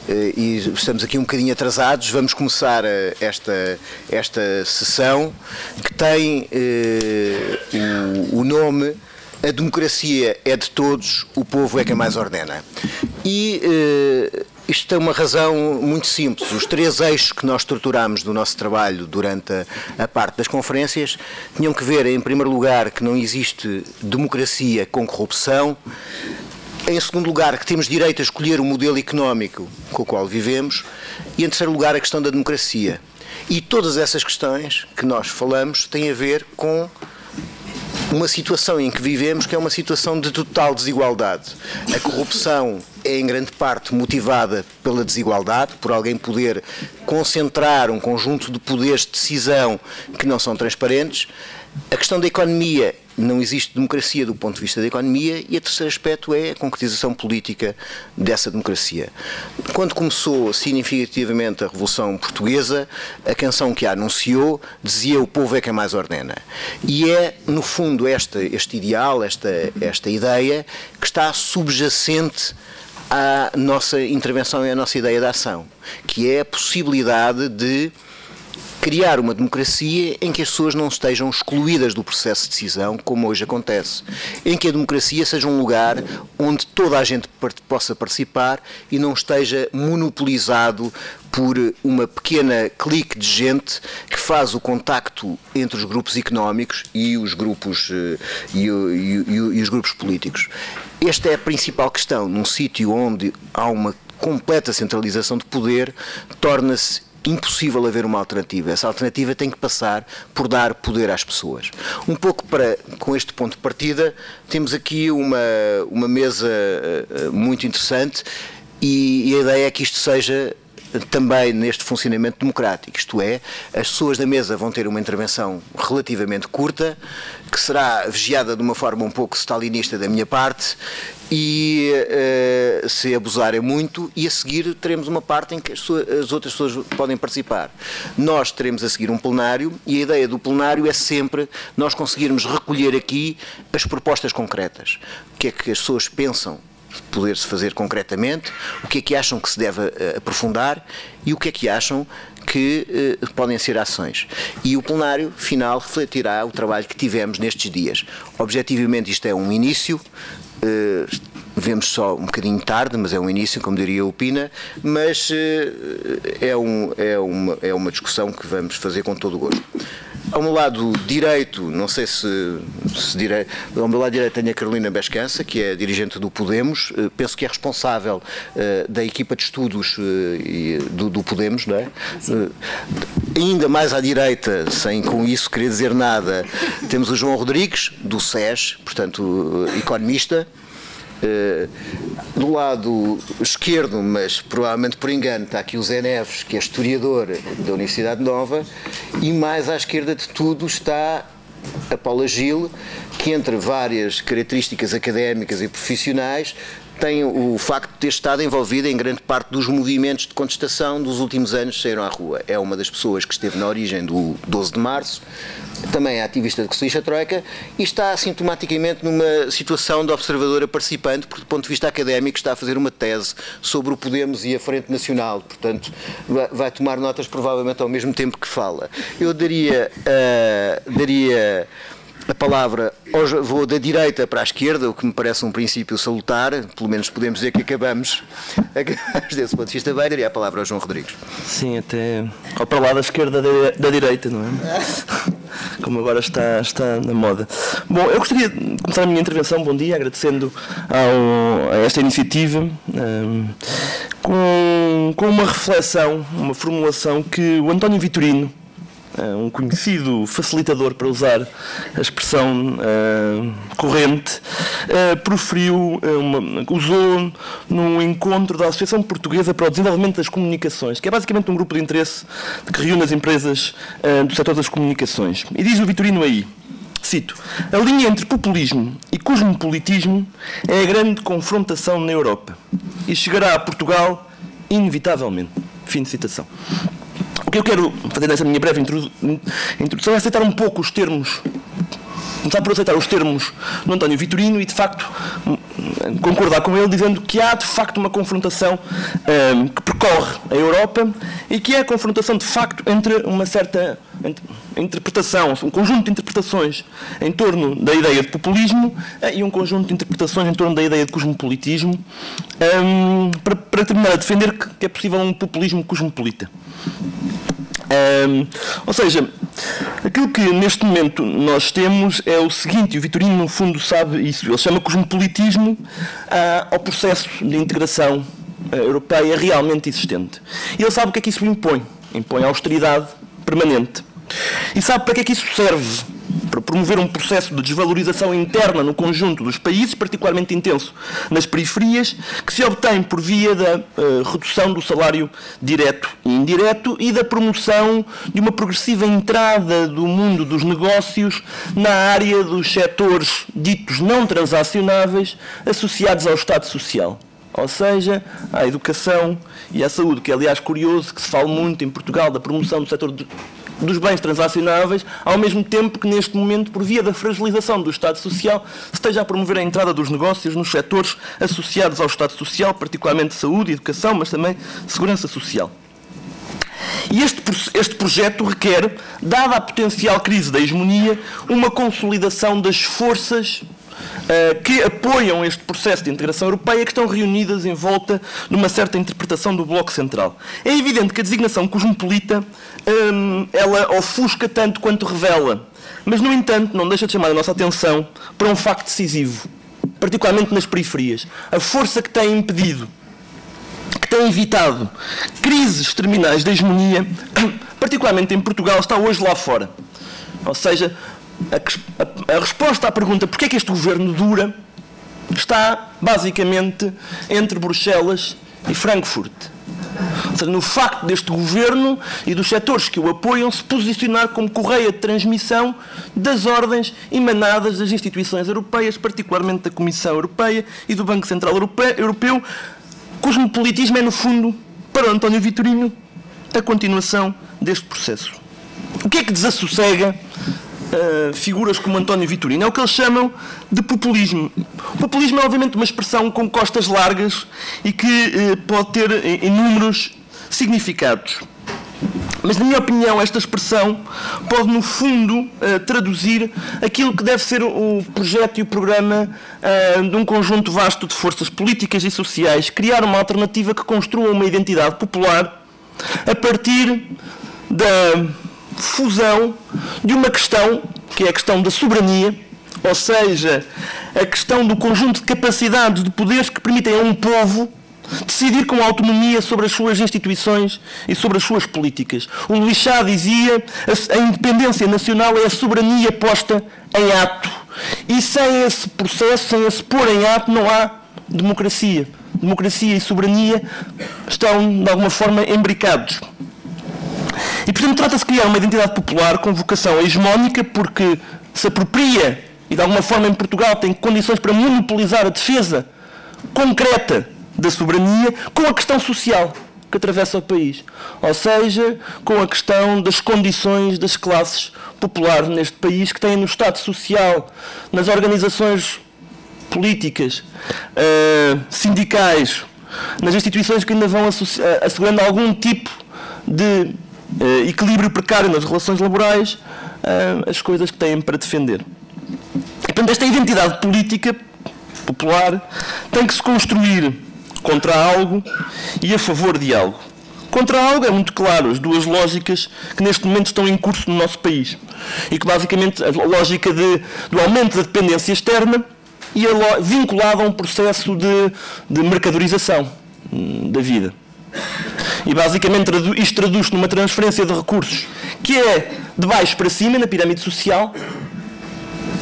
e estamos aqui um bocadinho atrasados. Vamos começar esta sessão que tem o nome "A democracia é de todos, o povo é quem mais ordena". E isto tem uma razão muito simples. Os 3 eixos que nós estruturámos do nosso trabalho durante a parte das conferências tinham que ver, em primeiro lugar, que não existe democracia com corrupção. Em segundo lugar, que temos direito a escolher o modelo económico com o qual vivemos. E em terceiro lugar, a questão da democracia. E todas essas questões que nós falamos têm a ver com uma situação em que vivemos, que é uma situação de total desigualdade. A corrupção é em grande parte motivada pela desigualdade, por alguém poder concentrar um conjunto de poderes de decisão que não são transparentes. A questão da economia, não existe democracia do ponto de vista da economia, e o terceiro aspecto é a concretização política dessa democracia. Quando começou significativamente a Revolução Portuguesa, a canção que a anunciou dizia "O povo é quem mais ordena". E é, no fundo, este ideal, esta ideia, que está subjacente à nossa intervenção e à nossa ideia de ação, que é a possibilidade de criar uma democracia em que as pessoas não estejam excluídas do processo de decisão, como hoje acontece. Em que a democracia seja um lugar onde toda a gente possa participar e não esteja monopolizado por uma pequena clique de gente que faz o contacto entre os grupos económicos e os grupos, e os grupos políticos. Esta é a principal questão. Num sítio onde há uma completa centralização de poder, torna-se impossível haver uma alternativa. Essa alternativa tem que passar por dar poder às pessoas. Um pouco com este ponto de partida, temos aqui uma mesa muito interessante e a ideia é que isto seja também neste funcionamento democrático, isto é, as pessoas da mesa vão ter uma intervenção relativamente curta, que será vigiada de uma forma um pouco stalinista da minha parte, e se abusarem muito, e a seguir teremos uma parte em que as outras pessoas podem participar. Nós teremos a seguir um plenário, e a ideia do plenário é sempre nós conseguirmos recolher aqui as propostas concretas. O que é que as pessoas pensam poder-se fazer concretamente, o que é que acham que se deve aprofundar e o que é que acham que podem ser ações. E o plenário final refletirá o trabalho que tivemos nestes dias. Objetivamente isto é um início, vemos só um bocadinho tarde, mas é um início, como diria o Pina, mas é uma discussão que vamos fazer com todo o gosto. Ao meu lado direito, não sei se direi, ao meu lado direito tenho a Carolina Bescança, que é dirigente do Podemos, penso que é responsável da equipa de estudos do Podemos, não é? Ainda mais à direita, sem com isso querer dizer nada, temos o João Rodrigues, do SES, portanto, economista. Do lado esquerdo, mas provavelmente por engano, está aqui o Zé Neves, que é historiador da Universidade Nova, e mais à esquerda de tudo está a Paula Gil, que entre várias características académicas e profissionais tem o facto de ter estado envolvida em grande parte dos movimentos de contestação dos últimos anos que saíram à rua. É uma das pessoas que esteve na origem do 12 de março, também é ativista de Costa Troika, e está sintomaticamente numa situação de observadora participante, porque do ponto de vista académico está a fazer uma tese sobre o Podemos e a Frente Nacional, portanto vai tomar notas provavelmente ao mesmo tempo que fala. Eu daria a palavra, vou da direita para a esquerda, o que me parece um princípio salutar, pelo menos podemos dizer que acabamos desse ponto de vista bem, daria a palavra ao João Rodrigues. Sim, até ao para lá da esquerda da direita, não é? Como agora está na moda. Bom, eu gostaria de começar a minha intervenção, bom dia, agradecendo a esta iniciativa, com uma reflexão, uma formulação que o António Vitorino, um conhecido facilitador, para usar a expressão corrente, usou num encontro da Associação Portuguesa para o Desenvolvimento das Comunicações, que é basicamente um grupo de interesse que reúne as empresas do setor das comunicações. E diz o Vitorino aí, cito: "A linha entre populismo e cosmopolitismo é a grande confrontação na Europa e chegará a Portugal inevitavelmente." Fim de citação. O que eu quero fazer nessa minha breve introdução é aceitar um pouco os termos, começar por aceitar os termos do António Vitorino e, de facto, concordar com ele, dizendo que há, de facto, uma confrontação que percorre a Europa e que é a confrontação de facto entre uma certa interpretação, um conjunto de interpretações em torno da ideia de populismo e um conjunto de interpretações em torno da ideia de cosmopolitismo, para terminar a defender que é possível um populismo cosmopolita. Ou seja, aquilo que neste momento nós temos é o seguinte, e o Vitorino no fundo sabe isso, ele chama cosmopolitismo ao processo de integração europeia realmente existente. E ele sabe o que é que isso impõe. Impõe austeridade permanente. E sabe para que é que isso serve? Para promover um processo de desvalorização interna no conjunto dos países, particularmente intenso nas periferias, que se obtém por via da redução do salário direto e indireto e da promoção de uma progressiva entrada do mundo dos negócios na área dos setores ditos não transacionáveis associados ao Estado Social. Ou seja, à educação e à saúde, que é, aliás, curioso que se fale muito em Portugal da promoção do setor dos bens transacionáveis, ao mesmo tempo que, neste momento, por via da fragilização do Estado Social, se esteja a promover a entrada dos negócios nos setores associados ao Estado Social, particularmente saúde, educação, mas também segurança social. E este projeto requer, dada a potencial crise da hegemonia, uma consolidação das forças que apoiam este processo de integração europeia, que estão reunidas em volta de uma certa interpretação do Bloco Central. É evidente que a designação cosmopolita ela ofusca tanto quanto revela, mas, no entanto, não deixa de chamar a nossa atenção para um facto decisivo, particularmente nas periferias. A força que tem impedido, que tem evitado crises terminais da hegemonia, particularmente em Portugal, está hoje lá fora. Ou seja, a resposta à pergunta porquê é que este governo dura está basicamente entre Bruxelas e Frankfurt. Ou seja, no facto deste governo e dos setores que o apoiam se posicionar como correia de transmissão das ordens emanadas das instituições europeias, particularmente da Comissão Europeia e do Banco Central Europeu. Cosmopolitismo é, no fundo, para António Vitorino, a continuação deste processo. O que é que desassossega figuras como António Vitorino? É o que eles chamam de populismo. O populismo é, obviamente, uma expressão com costas largas e que pode ter inúmeros significados. Mas, na minha opinião, esta expressão pode, no fundo, traduzir aquilo que deve ser o projeto e o programa de um conjunto vasto de forças políticas e sociais, criar uma alternativa que construa uma identidade popular a partir da fusão de uma questão, que é a questão da soberania, ou seja, a questão do conjunto de capacidades, de poderes que permitem a um povo decidir com autonomia sobre as suas instituições e sobre as suas políticas. O Luís Sá dizia: a independência nacional é a soberania posta em ato. E sem esse processo, sem esse pôr em ato, não há democracia. Democracia e soberania estão, de alguma forma, imbricados. E, portanto, trata-se de criar uma identidade popular com vocação hegemónica, porque se apropria, e de alguma forma em Portugal tem condições para monopolizar a defesa concreta da soberania, com a questão social que atravessa o país. Ou seja, com a questão das condições das classes populares neste país, que têm no Estado Social, nas organizações políticas, sindicais, nas instituições que ainda vão assegurando algum tipo de equilíbrio precário nas relações laborais, as coisas que têm para defender. E, portanto, esta identidade política popular tem que se construir contra algo e a favor de algo. Contra algo é muito claro, as duas lógicas que neste momento estão em curso no nosso país. E que basicamente a lógica do aumento da dependência externa e vinculada a um processo de mercadorização da vida. E basicamente isto traduz-se numa transferência de recursos que é de baixo para cima na pirâmide social.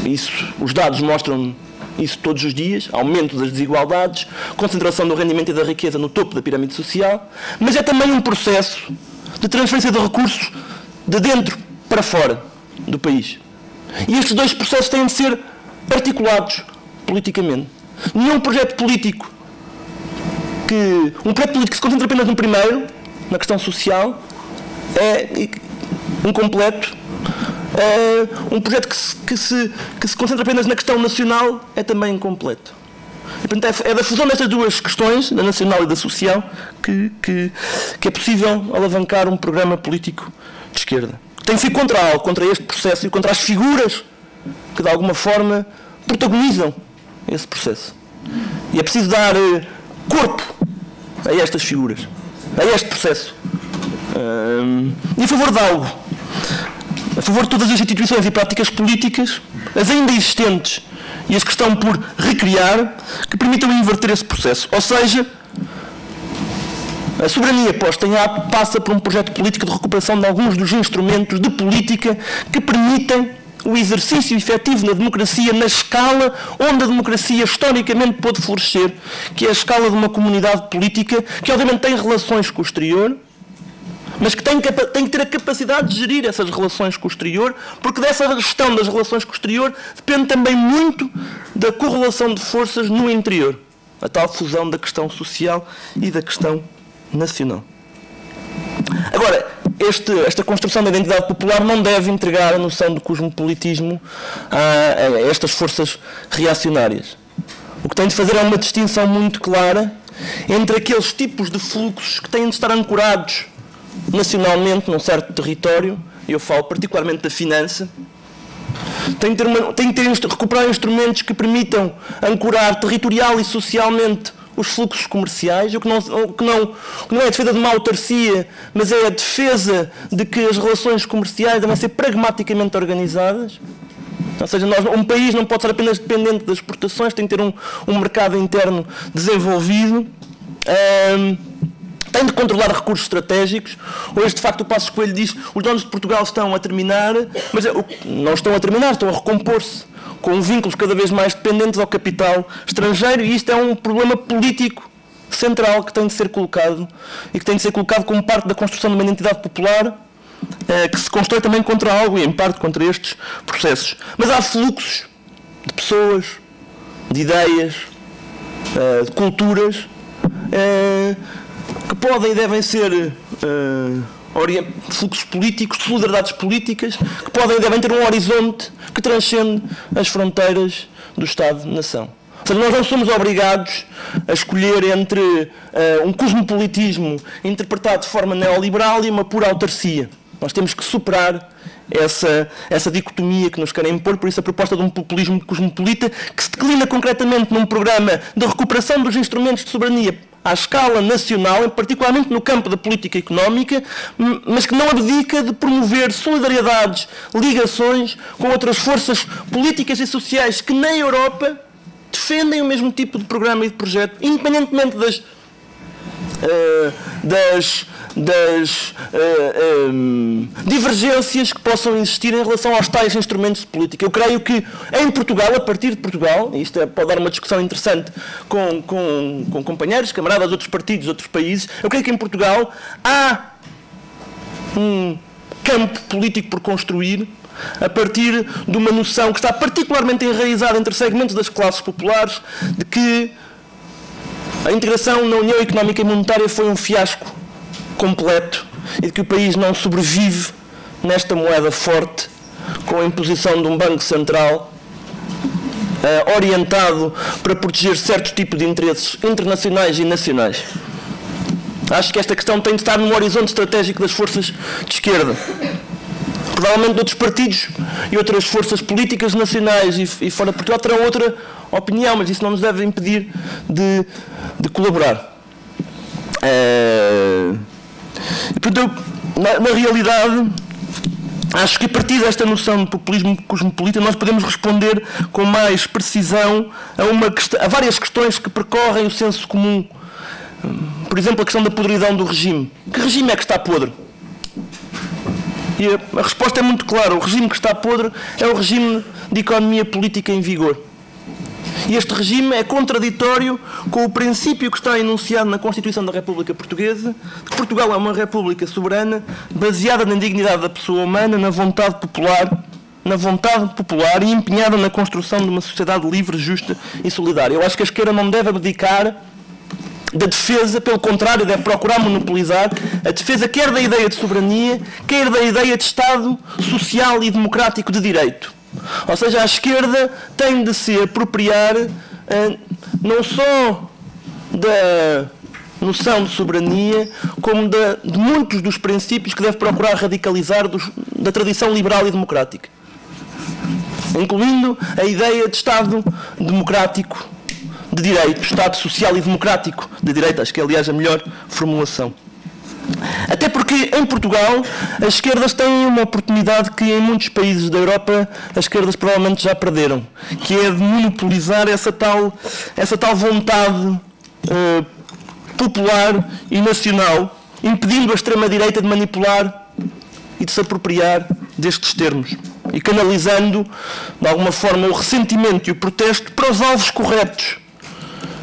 Isso, os dados mostram isso todos os dias, aumento das desigualdades, concentração do rendimento e da riqueza no topo da pirâmide social, mas é também um processo de transferência de recursos de dentro para fora do país. E estes dois processos têm de ser articulados politicamente. Nenhum projeto político que se concentra apenas no primeiro, na questão social, é incompleto. Um projeto que se concentra apenas na questão nacional é também incompleto. E, portanto, é da fusão destas duas questões, da nacional e da social, que é possível alavancar um programa político de esquerda. Tem que ser contra algo, contra este processo e contra as figuras que, de alguma forma, protagonizam esse processo. E é preciso dar corpo a estas figuras, a este processo. E a favor de algo, a favor de todas as instituições e práticas políticas, as ainda existentes e as que estão por recriar, que permitam inverter esse processo. Ou seja, a soberania posta em ato passa por um projeto político de recuperação de alguns dos instrumentos de política que permitem o exercício efetivo na democracia na escala onde a democracia historicamente pôde florescer, que é a escala de uma comunidade política que obviamente tem relações com o exterior, mas que tem que ter a capacidade de gerir essas relações com o exterior, porque dessa gestão das relações com o exterior depende também muito da correlação de forças no interior, a tal fusão da questão social e da questão nacional. Agora, esta construção da identidade popular não deve entregar a noção do cosmopolitismo a estas forças reacionárias. O que tem de fazer é uma distinção muito clara entre aqueles tipos de fluxos que têm de estar ancorados nacionalmente num certo território, e eu falo particularmente da finança, tem que recuperar instrumentos que permitam ancorar territorial e socialmente os fluxos comerciais, o que não é a defesa de uma autarcia, mas é a defesa de que as relações comerciais devem ser pragmaticamente organizadas. Ou seja, um país não pode ser apenas dependente das exportações, tem que ter um mercado interno desenvolvido. Tem de controlar recursos estratégicos. Hoje, de facto, o Passos Coelho diz que os donos de Portugal estão a terminar, mas não estão a terminar, estão a recompor-se com vínculos cada vez mais dependentes ao capital estrangeiro, e isto é um problema político central que tem de ser colocado, e que tem de ser colocado como parte da construção de uma identidade popular que se constrói também contra algo, e em parte contra estes processos. Mas há fluxos de pessoas, de ideias, de culturas, que podem e devem ser fluxos políticos, de solidariedades políticas, que podem e devem ter um horizonte que transcende as fronteiras do Estado-nação. Ou seja, nós não somos obrigados a escolher entre um cosmopolitismo interpretado de forma neoliberal e uma pura autarcia. Nós temos que superar essa dicotomia que nos querem impor, por isso a proposta de um populismo cosmopolita que se declina concretamente num programa de recuperação dos instrumentos de soberania à escala nacional, particularmente no campo da política económica, mas que não abdica de promover solidariedades, ligações com outras forças políticas e sociais que na Europa defendem o mesmo tipo de programa e de projeto, independentemente das divergências que possam existir em relação aos tais instrumentos de política. Eu creio que em Portugal, a partir de Portugal, e isto pode dar uma discussão interessante com companheiros, camaradas de outros partidos, de outros países, eu creio que em Portugal há um campo político por construir a partir de uma noção que está particularmente enraizada entre segmentos das classes populares de que a integração na União Económica e Monetária foi um fiasco completo e de que o país não sobrevive nesta moeda forte com a imposição de um Banco Central orientado para proteger certos tipos de interesses internacionais e nacionais. Acho que esta questão tem de estar no horizonte estratégico das forças de esquerda. Provavelmente de outros partidos e outras forças políticas nacionais e fora de Portugal terão outra opinião, mas isso não nos deve impedir de colaborar. E, portanto, na realidade, acho que a partir desta noção de populismo cosmopolita nós podemos responder com mais precisão a várias questões que percorrem o senso comum. Por exemplo, a questão da podridão do regime. Que regime é que está podre? E a resposta é muito clara. O regime que está podre é o regime de economia política em vigor. E este regime é contraditório com o princípio que está enunciado na Constituição da República Portuguesa, que Portugal é uma república soberana, baseada na dignidade da pessoa humana, na vontade popular e empenhada na construção de uma sociedade livre, justa e solidária. Eu acho que a esquerda não deve abdicar da defesa, pelo contrário, deve procurar monopolizar a defesa quer da ideia de soberania, quer da ideia de Estado social e democrático de direito. Ou seja, a esquerda tem de se apropriar não só da noção de soberania, como de muitos dos princípios que deve procurar radicalizar da tradição liberal e democrática, incluindo a ideia de Estado democrático de direito, Estado social e democrático de direito, acho que é, aliás, a melhor formulação. Até porque, em Portugal, as esquerdas têm uma oportunidade que em muitos países da Europa as esquerdas provavelmente já perderam, que é de monopolizar essa tal vontade popular e nacional, impedindo a extrema-direita de manipular e de se apropriar destes termos e canalizando, de alguma forma, o ressentimento e o protesto para os alvos corretos.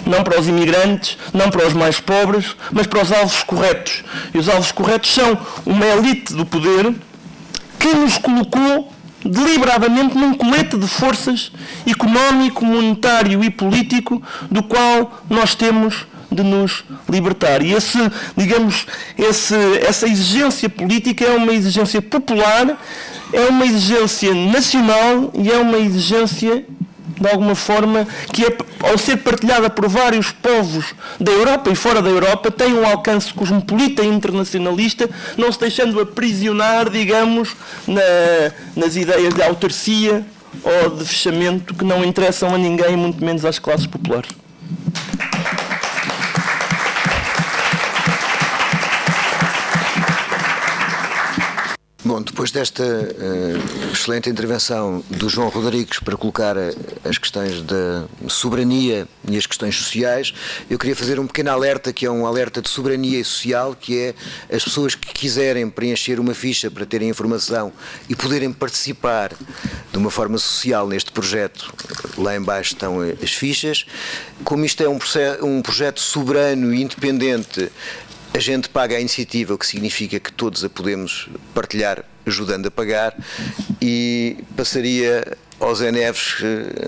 Não para os imigrantes, não para os mais pobres, mas para os alvos corretos. E os alvos corretos são uma elite do poder que nos colocou deliberadamente num colete de forças económico, monetário e político do qual nós temos de nos libertar. E essa exigência política é uma exigência popular, é uma exigência nacional e é uma exigência, de alguma forma, que ao ser partilhada por vários povos da Europa e fora da Europa, tem um alcance cosmopolita e internacionalista, não se deixando aprisionar, digamos, nas ideias de autarcia ou de fechamento que não interessam a ninguém, muito menos às classes populares. Bom, depois desta excelente intervenção do João Rodrigues para colocar as questões da soberania e as questões sociais, eu queria fazer um pequeno alerta, que é um alerta de soberania e social, que é as pessoas que quiserem preencher uma ficha para terem informação e poderem participar de uma forma social neste projeto. Lá em baixo estão as fichas. Como isto é um projeto soberano e independente, a gente paga a iniciativa, o que significa que todos a podemos partilhar, ajudando a pagar, e passaria ao Zé Neves,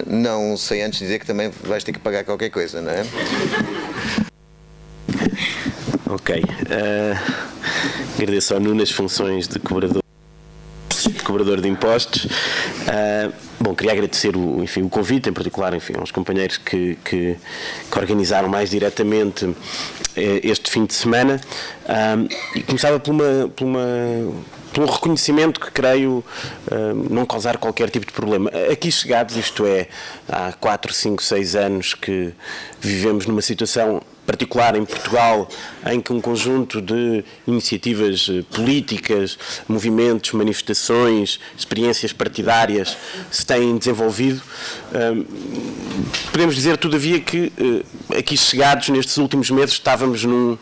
não sei antes dizer que também vais ter que pagar qualquer coisa, não é? Ok. Agradeço ao Nuno as funções de cobrador de impostos. Bom, queria agradecer o convite, em particular, aos companheiros que organizaram mais diretamente este fim de semana, e começava por um reconhecimento que creio não causar qualquer tipo de problema. Aqui chegados, isto é, há 4, 5, 6 anos que vivemos numa situação particular em Portugal, em que um conjunto de iniciativas políticas, movimentos, manifestações, experiências partidárias se têm desenvolvido. Podemos dizer, todavia, que aqui chegados, nestes últimos meses, estávamos num,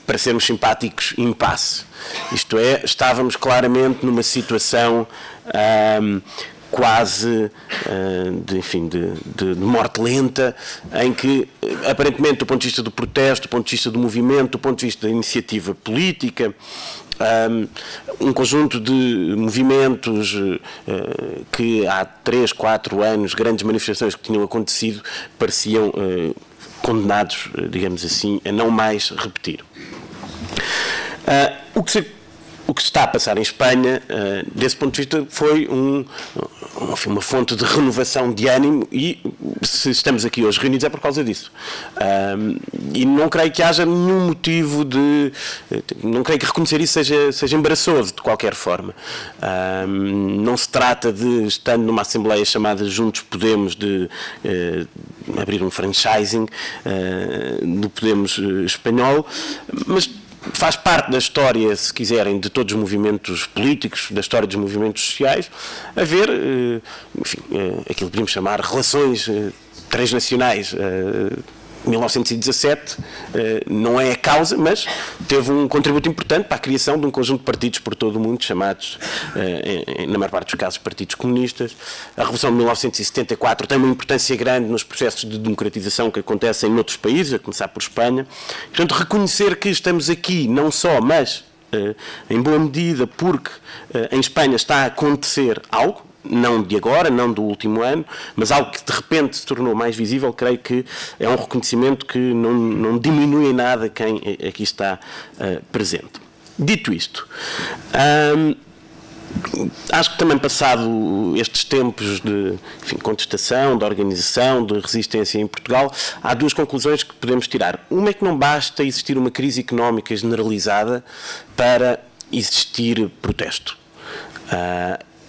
para sermos simpáticos, impasse. Isto é, estávamos claramente numa situação quase de morte lenta, em que, aparentemente, do ponto de vista do protesto, do ponto de vista do movimento, do ponto de vista da iniciativa política, um conjunto de movimentos que há 3, 4 anos, grandes manifestações que tinham acontecido, pareciam condenados, digamos assim, a não mais repetir. O que se está a passar em Espanha, desse ponto de vista, foi uma fonte de renovação de ânimo, e se estamos aqui hoje reunidos é por causa disso. E não creio que haja nenhum motivo não creio que reconhecer isso seja embaraçoso, de qualquer forma. Não se trata de, estando numa Assembleia chamada Juntos Podemos, de abrir um franchising do Podemos espanhol, mas faz parte da história, se quiserem, de todos os movimentos políticos, da história dos movimentos sociais, haver, enfim, aquilo que podemos chamar relações transnacionais. 1917 não é a causa, mas teve um contributo importante para a criação de um conjunto de partidos por todo o mundo, chamados, na maior parte dos casos, partidos comunistas. A Revolução de 1974 tem uma importância grande nos processos de democratização que acontecem noutros países, a começar por Espanha. Portanto, reconhecer que estamos aqui, não só, mas em boa medida, porque em Espanha está a acontecer algo, não de agora, não do último ano, mas algo que de repente se tornou mais visível, creio que é um reconhecimento que não diminui em nada quem aqui está presente. Dito isto, Acho que também passado estes tempos de contestação, de organização, de resistência em Portugal, há duas conclusões que podemos tirar. Uma é que não basta existir uma crise económica generalizada para existir protesto.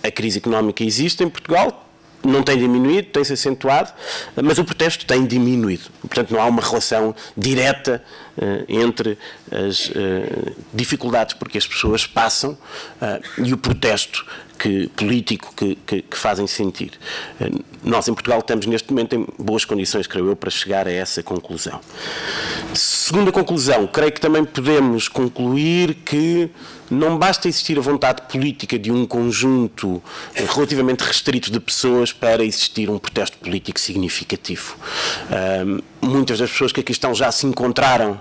A crise económica existe em Portugal, não tem diminuído, tem-se acentuado, mas o protesto tem diminuído. Portanto, não há uma relação direta entre as dificuldades por que as pessoas passam e o protesto político que fazem sentir. Nós, em Portugal, estamos neste momento em boas condições, creio eu, para chegar a essa conclusão. Segunda conclusão, creio que também podemos concluir que não basta existir a vontade política de um conjunto relativamente restrito de pessoas para existir um protesto político significativo. Muitas das pessoas que aqui estão já se encontraram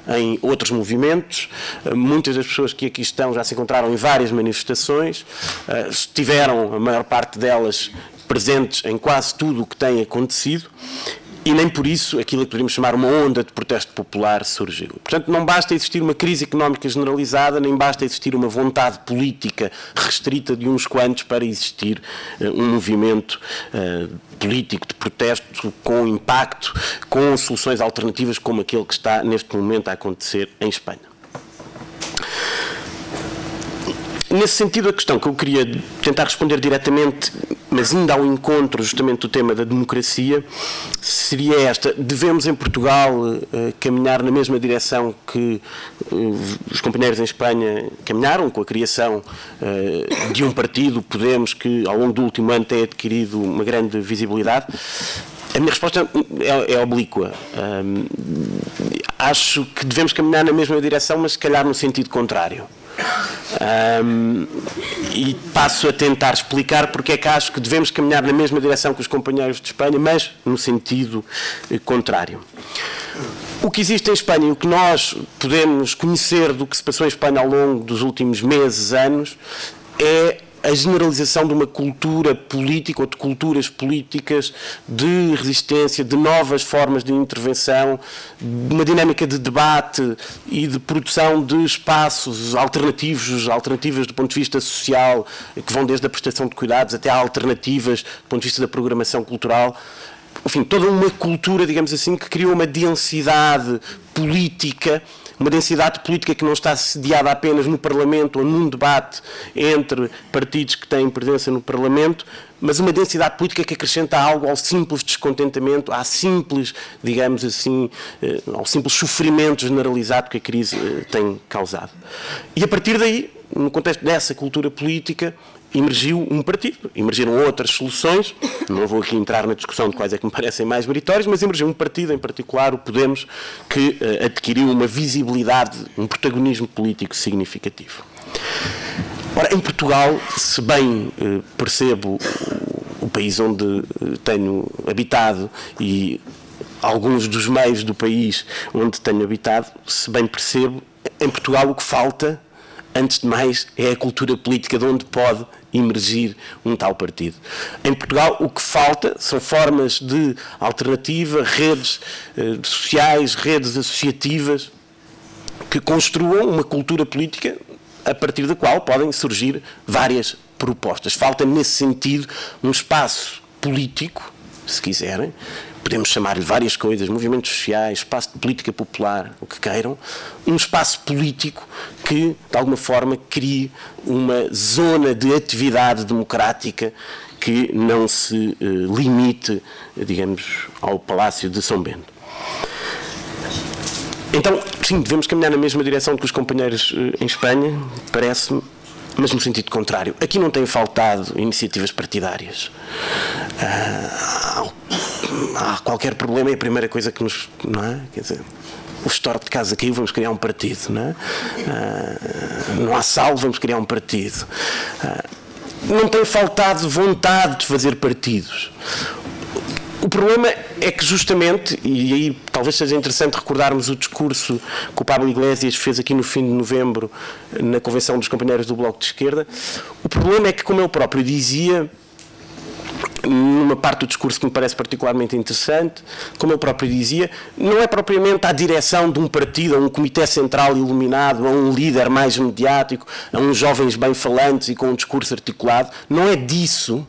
em outros movimentos, muitas das pessoas que aqui estão já se encontraram em várias manifestações, estiveram, a maior parte delas, presentes em quase tudo o que tem acontecido, e nem por isso aquilo que poderíamos chamar uma onda de protesto popular surgiu. Portanto, não basta existir uma crise económica generalizada, nem basta existir uma vontade política restrita de uns quantos para existir um movimento político de protesto com impacto, com soluções alternativas como aquele que está neste momento a acontecer em Espanha. Nesse sentido, a questão que eu queria tentar responder diretamente, mas ainda ao encontro justamente do tema da democracia, seria esta: devemos em Portugal caminhar na mesma direção que os companheiros em Espanha caminharam, com a criação de um partido, Podemos, que ao longo do último ano tem adquirido uma grande visibilidade? A minha resposta é oblíqua. Acho que devemos caminhar na mesma direção, mas se calhar no sentido contrário. E passo a tentar explicar porque é que acho que devemos caminhar na mesma direção que os companheiros de Espanha, mas no sentido contrário. O que existe em Espanha e o que nós podemos conhecer do que se passou em Espanha ao longo dos últimos meses, anos, é a generalização de uma cultura política ou de culturas políticas de resistência, de novas formas de intervenção, de uma dinâmica de debate e de produção de espaços alternativas do ponto de vista social, que vão desde a prestação de cuidados até a alternativas do ponto de vista da programação cultural. Enfim, toda uma cultura, digamos assim, que criou uma densidade política, que não está sediada apenas no Parlamento ou num debate entre partidos que têm presença no Parlamento, mas uma densidade política que acrescenta algo ao simples descontentamento, à simples, digamos assim, ao simples sofrimento generalizado que a crise tem causado. E a partir daí, no contexto dessa cultura política, emergiu um partido, emergiram outras soluções, não vou aqui entrar na discussão de quais é que me parecem mais meritórias, mas emergiu um partido, em particular o Podemos, que adquiriu uma visibilidade, um protagonismo político significativo. Ora, em Portugal, se bem percebo o país onde tenho habitado e alguns dos meios do país onde tenho habitado, se bem percebo, em Portugal o que falta, antes de mais, é a cultura política de onde pode emergir um tal partido. Em Portugal, o que falta são formas de alternativa, redes sociais, redes associativas, que construam uma cultura política a partir da qual podem surgir várias propostas. Falta, nesse sentido, um espaço político, se quiserem, podemos chamar-lhe várias coisas, movimentos sociais, espaço de política popular, o que queiram, um espaço político que, de alguma forma, crie uma zona de atividade democrática que não se limite, digamos, ao Palácio de São Bento. Então, sim, devemos caminhar na mesma direção que os companheiros em Espanha, parece-me, mas no sentido contrário. Aqui não têm faltado iniciativas partidárias. Há qualquer problema, é a primeira coisa que nos... Não é? Quer dizer, o histórico de casa caiu, vamos criar um partido. Não é? Não há sal, vamos criar um partido. Não tem faltado vontade de fazer partidos. O problema é que justamente, e aí talvez seja interessante recordarmos o discurso que o Pablo Iglesias fez aqui no fim de novembro na Convenção dos Companheiros do Bloco de Esquerda, o problema é que, como ele próprio dizia, numa parte do discurso que me parece particularmente interessante, como eu próprio dizia, não é propriamente à direção de um partido, a um comitê central iluminado, a um líder mais mediático, a uns jovens bem-falantes e com um discurso articulado, não é disso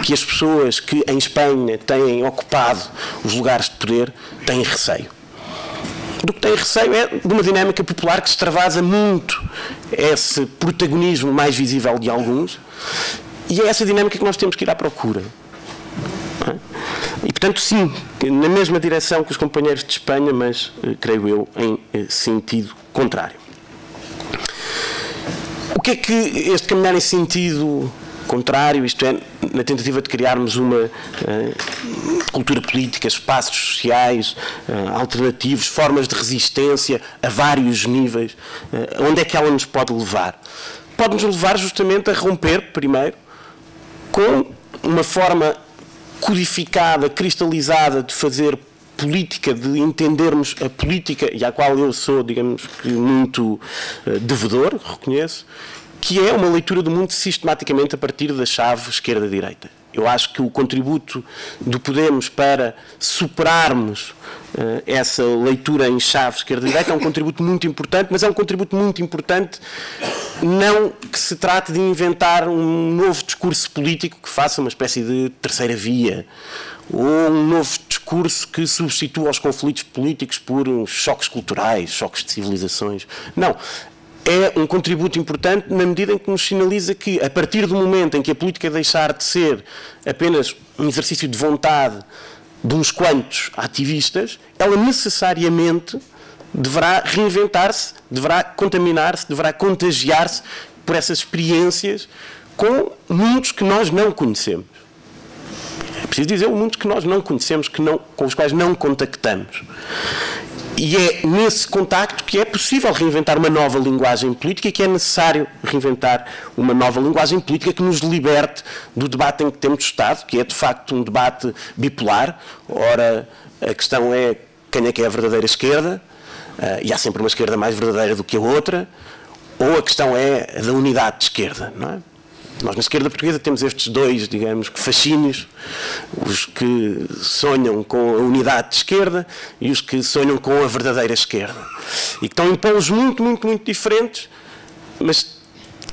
que as pessoas que em Espanha têm ocupado os lugares de poder têm receio. Do que têm receio é de uma dinâmica popular que extravasa muito esse protagonismo mais visível de alguns, e é essa dinâmica que nós temos que ir à procura. E, portanto, sim, na mesma direção que os companheiros de Espanha, mas, creio eu, em sentido contrário. O que é que este caminhar em sentido contrário, isto é, na tentativa de criarmos uma cultura política, espaços sociais alternativos, formas de resistência a vários níveis, onde é que ela nos pode levar? Pode-nos levar justamente a romper, primeiro, com uma forma codificada, cristalizada de fazer política, de entendermos a política, e à qual eu sou, digamos, muito devedor, reconheço, que é uma leitura do mundo sistematicamente a partir da chave esquerda-direita. Eu acho que o contributo do Podemos para superarmos essa leitura em chave esquerda-direita é um contributo muito importante, mas é um contributo muito importante não que se trate de inventar um novo discurso político que faça uma espécie de terceira via, ou um novo discurso que substitua os conflitos políticos por choques culturais, choques de civilizações. Não. É um contributo importante na medida em que nos sinaliza que, a partir do momento em que a política deixar de ser apenas um exercício de vontade de uns quantos ativistas, ela necessariamente deverá reinventar-se, deverá contaminar-se, deverá contagiar-se por essas experiências com mundos que nós não conhecemos. É preciso dizer, mundos que nós não conhecemos, com os quais não contactamos. E é nesse contacto que é possível reinventar uma nova linguagem política e que é necessário reinventar uma nova linguagem política que nos liberte do debate em que temos estado, que é de facto um debate bipolar. Ora, a questão é quem é que é a verdadeira esquerda, e há sempre uma esquerda mais verdadeira do que a outra, ou a questão é a da unidade de esquerda, não é? Nós na esquerda portuguesa temos estes dois, digamos, fascínios, os que sonham com a unidade de esquerda e os que sonham com a verdadeira esquerda. E que estão em polos muito, muito, muito diferentes, mas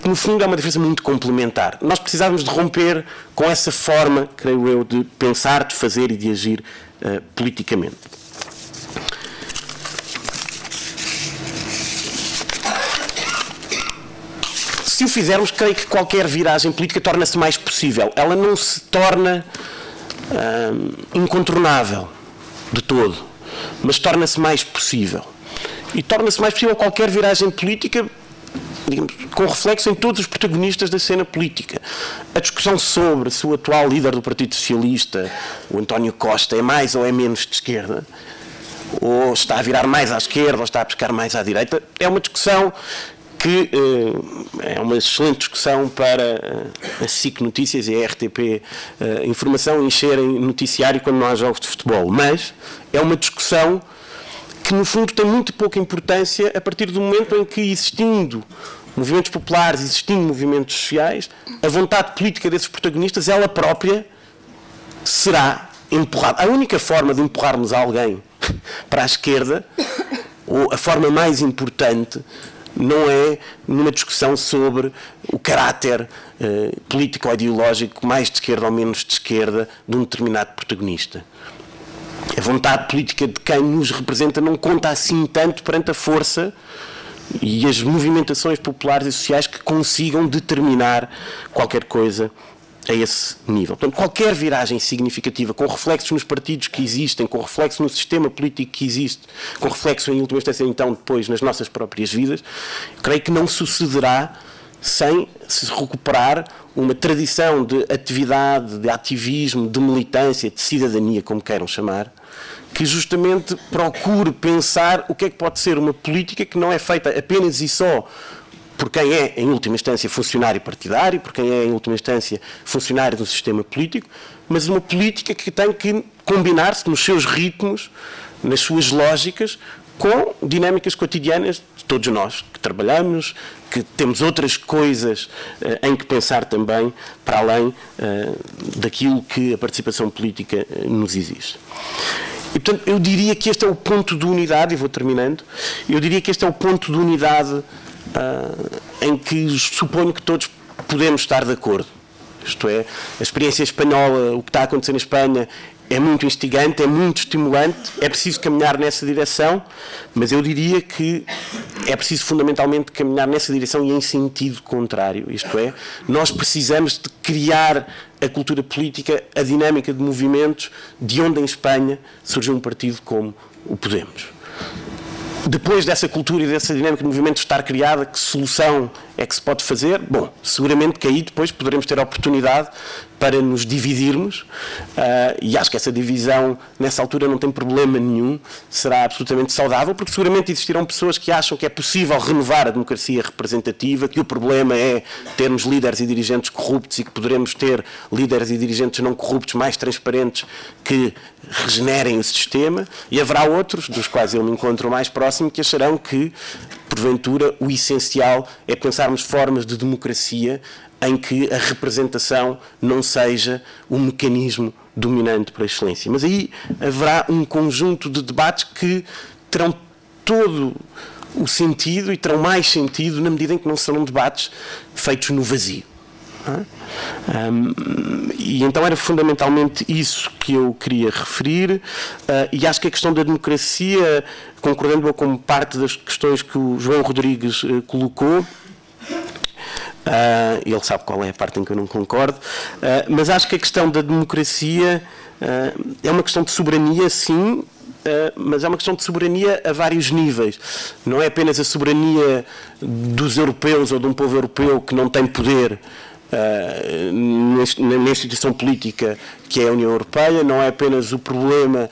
no fundo é uma diferença muito complementar. Nós precisávamos de romper com essa forma, creio eu, de pensar, de fazer e de agir politicamente. Se o fizermos, creio que qualquer viragem política torna-se mais possível. Ela não se torna incontornável de todo, mas torna-se mais possível. E torna-se mais possível qualquer viragem política, digamos, com reflexo em todos os protagonistas da cena política. A discussão sobre se o atual líder do Partido Socialista, o António Costa, é mais ou é menos de esquerda, ou está a virar mais à esquerda, ou está a pescar mais à direita, é uma discussão que é uma excelente discussão para a SIC Notícias e a RTP Informação encherem noticiário quando não há jogos de futebol. Mas é uma discussão que, no fundo, tem muito pouca importância a partir do momento em que, existindo movimentos populares, existindo movimentos sociais, a vontade política desses protagonistas, ela própria, será empurrada. A única forma de empurrarmos alguém para a esquerda, ou a forma mais importante, não é numa discussão sobre o caráter político ou ideológico mais de esquerda ou menos de esquerda de um determinado protagonista. A vontade política de quem nos representa não conta assim tanto perante a força e as movimentações populares e sociais que consigam determinar qualquer coisa a esse nível. Portanto, qualquer viragem significativa, com reflexos nos partidos que existem, com reflexo no sistema político que existe, com reflexo, em última instância, então, depois, nas nossas próprias vidas, creio que não sucederá sem se recuperar uma tradição de atividade, de ativismo, de militância, de cidadania, como queiram chamar, que justamente procure pensar o que é que pode ser uma política que não é feita apenas e só por quem é, em última instância, funcionário partidário, por quem é, em última instância, funcionário do sistema político, mas uma política que tem que combinar-se nos seus ritmos, nas suas lógicas, com dinâmicas cotidianas de todos nós, que trabalhamos, que temos outras coisas em que pensar também, para além daquilo que a participação política nos exige. E, portanto, eu diria que este é o ponto de unidade, e vou terminando, eu diria que este é o ponto de unidade em que suponho que todos podemos estar de acordo. Isto é, a experiência espanhola, o que está a acontecer na Espanha, é muito instigante, é muito estimulante, é preciso caminhar nessa direção, mas eu diria que é preciso fundamentalmente caminhar nessa direção e em sentido contrário. Isto é, nós precisamos de criar a cultura política, a dinâmica de movimentos, de onde em Espanha surgiu um partido como o Podemos. Depois dessa cultura e dessa dinâmica de movimento estar criada, que solução é que se pode fazer? Bom, seguramente que aí depois poderemos ter a oportunidade para nos dividirmos, e acho que essa divisão nessa altura não tem problema nenhum, será absolutamente saudável, porque seguramente existirão pessoas que acham que é possível renovar a democracia representativa, que o problema é termos líderes e dirigentes corruptos e que poderemos ter líderes e dirigentes não corruptos mais transparentes que regenerem o sistema, e haverá outros, dos quais eu me encontro mais próximo, que acharão que, porventura, o essencial é pensarmos formas de democracia em que a representação não seja o mecanismo dominante por excelência. Mas aí haverá um conjunto de debates que terão todo o sentido e terão mais sentido na medida em que não serão debates feitos no vazio. E então era fundamentalmente isso que eu queria referir, e acho que a questão da democracia, concordando com parte das questões que o João Rodrigues colocou, ele sabe qual é a parte em que eu não concordo, mas acho que a questão da democracia é uma questão de soberania, sim, mas é uma questão de soberania a vários níveis. Não é apenas a soberania dos europeus ou de um povo europeu que não tem poder na instituição política que é a União Europeia, não é apenas o problema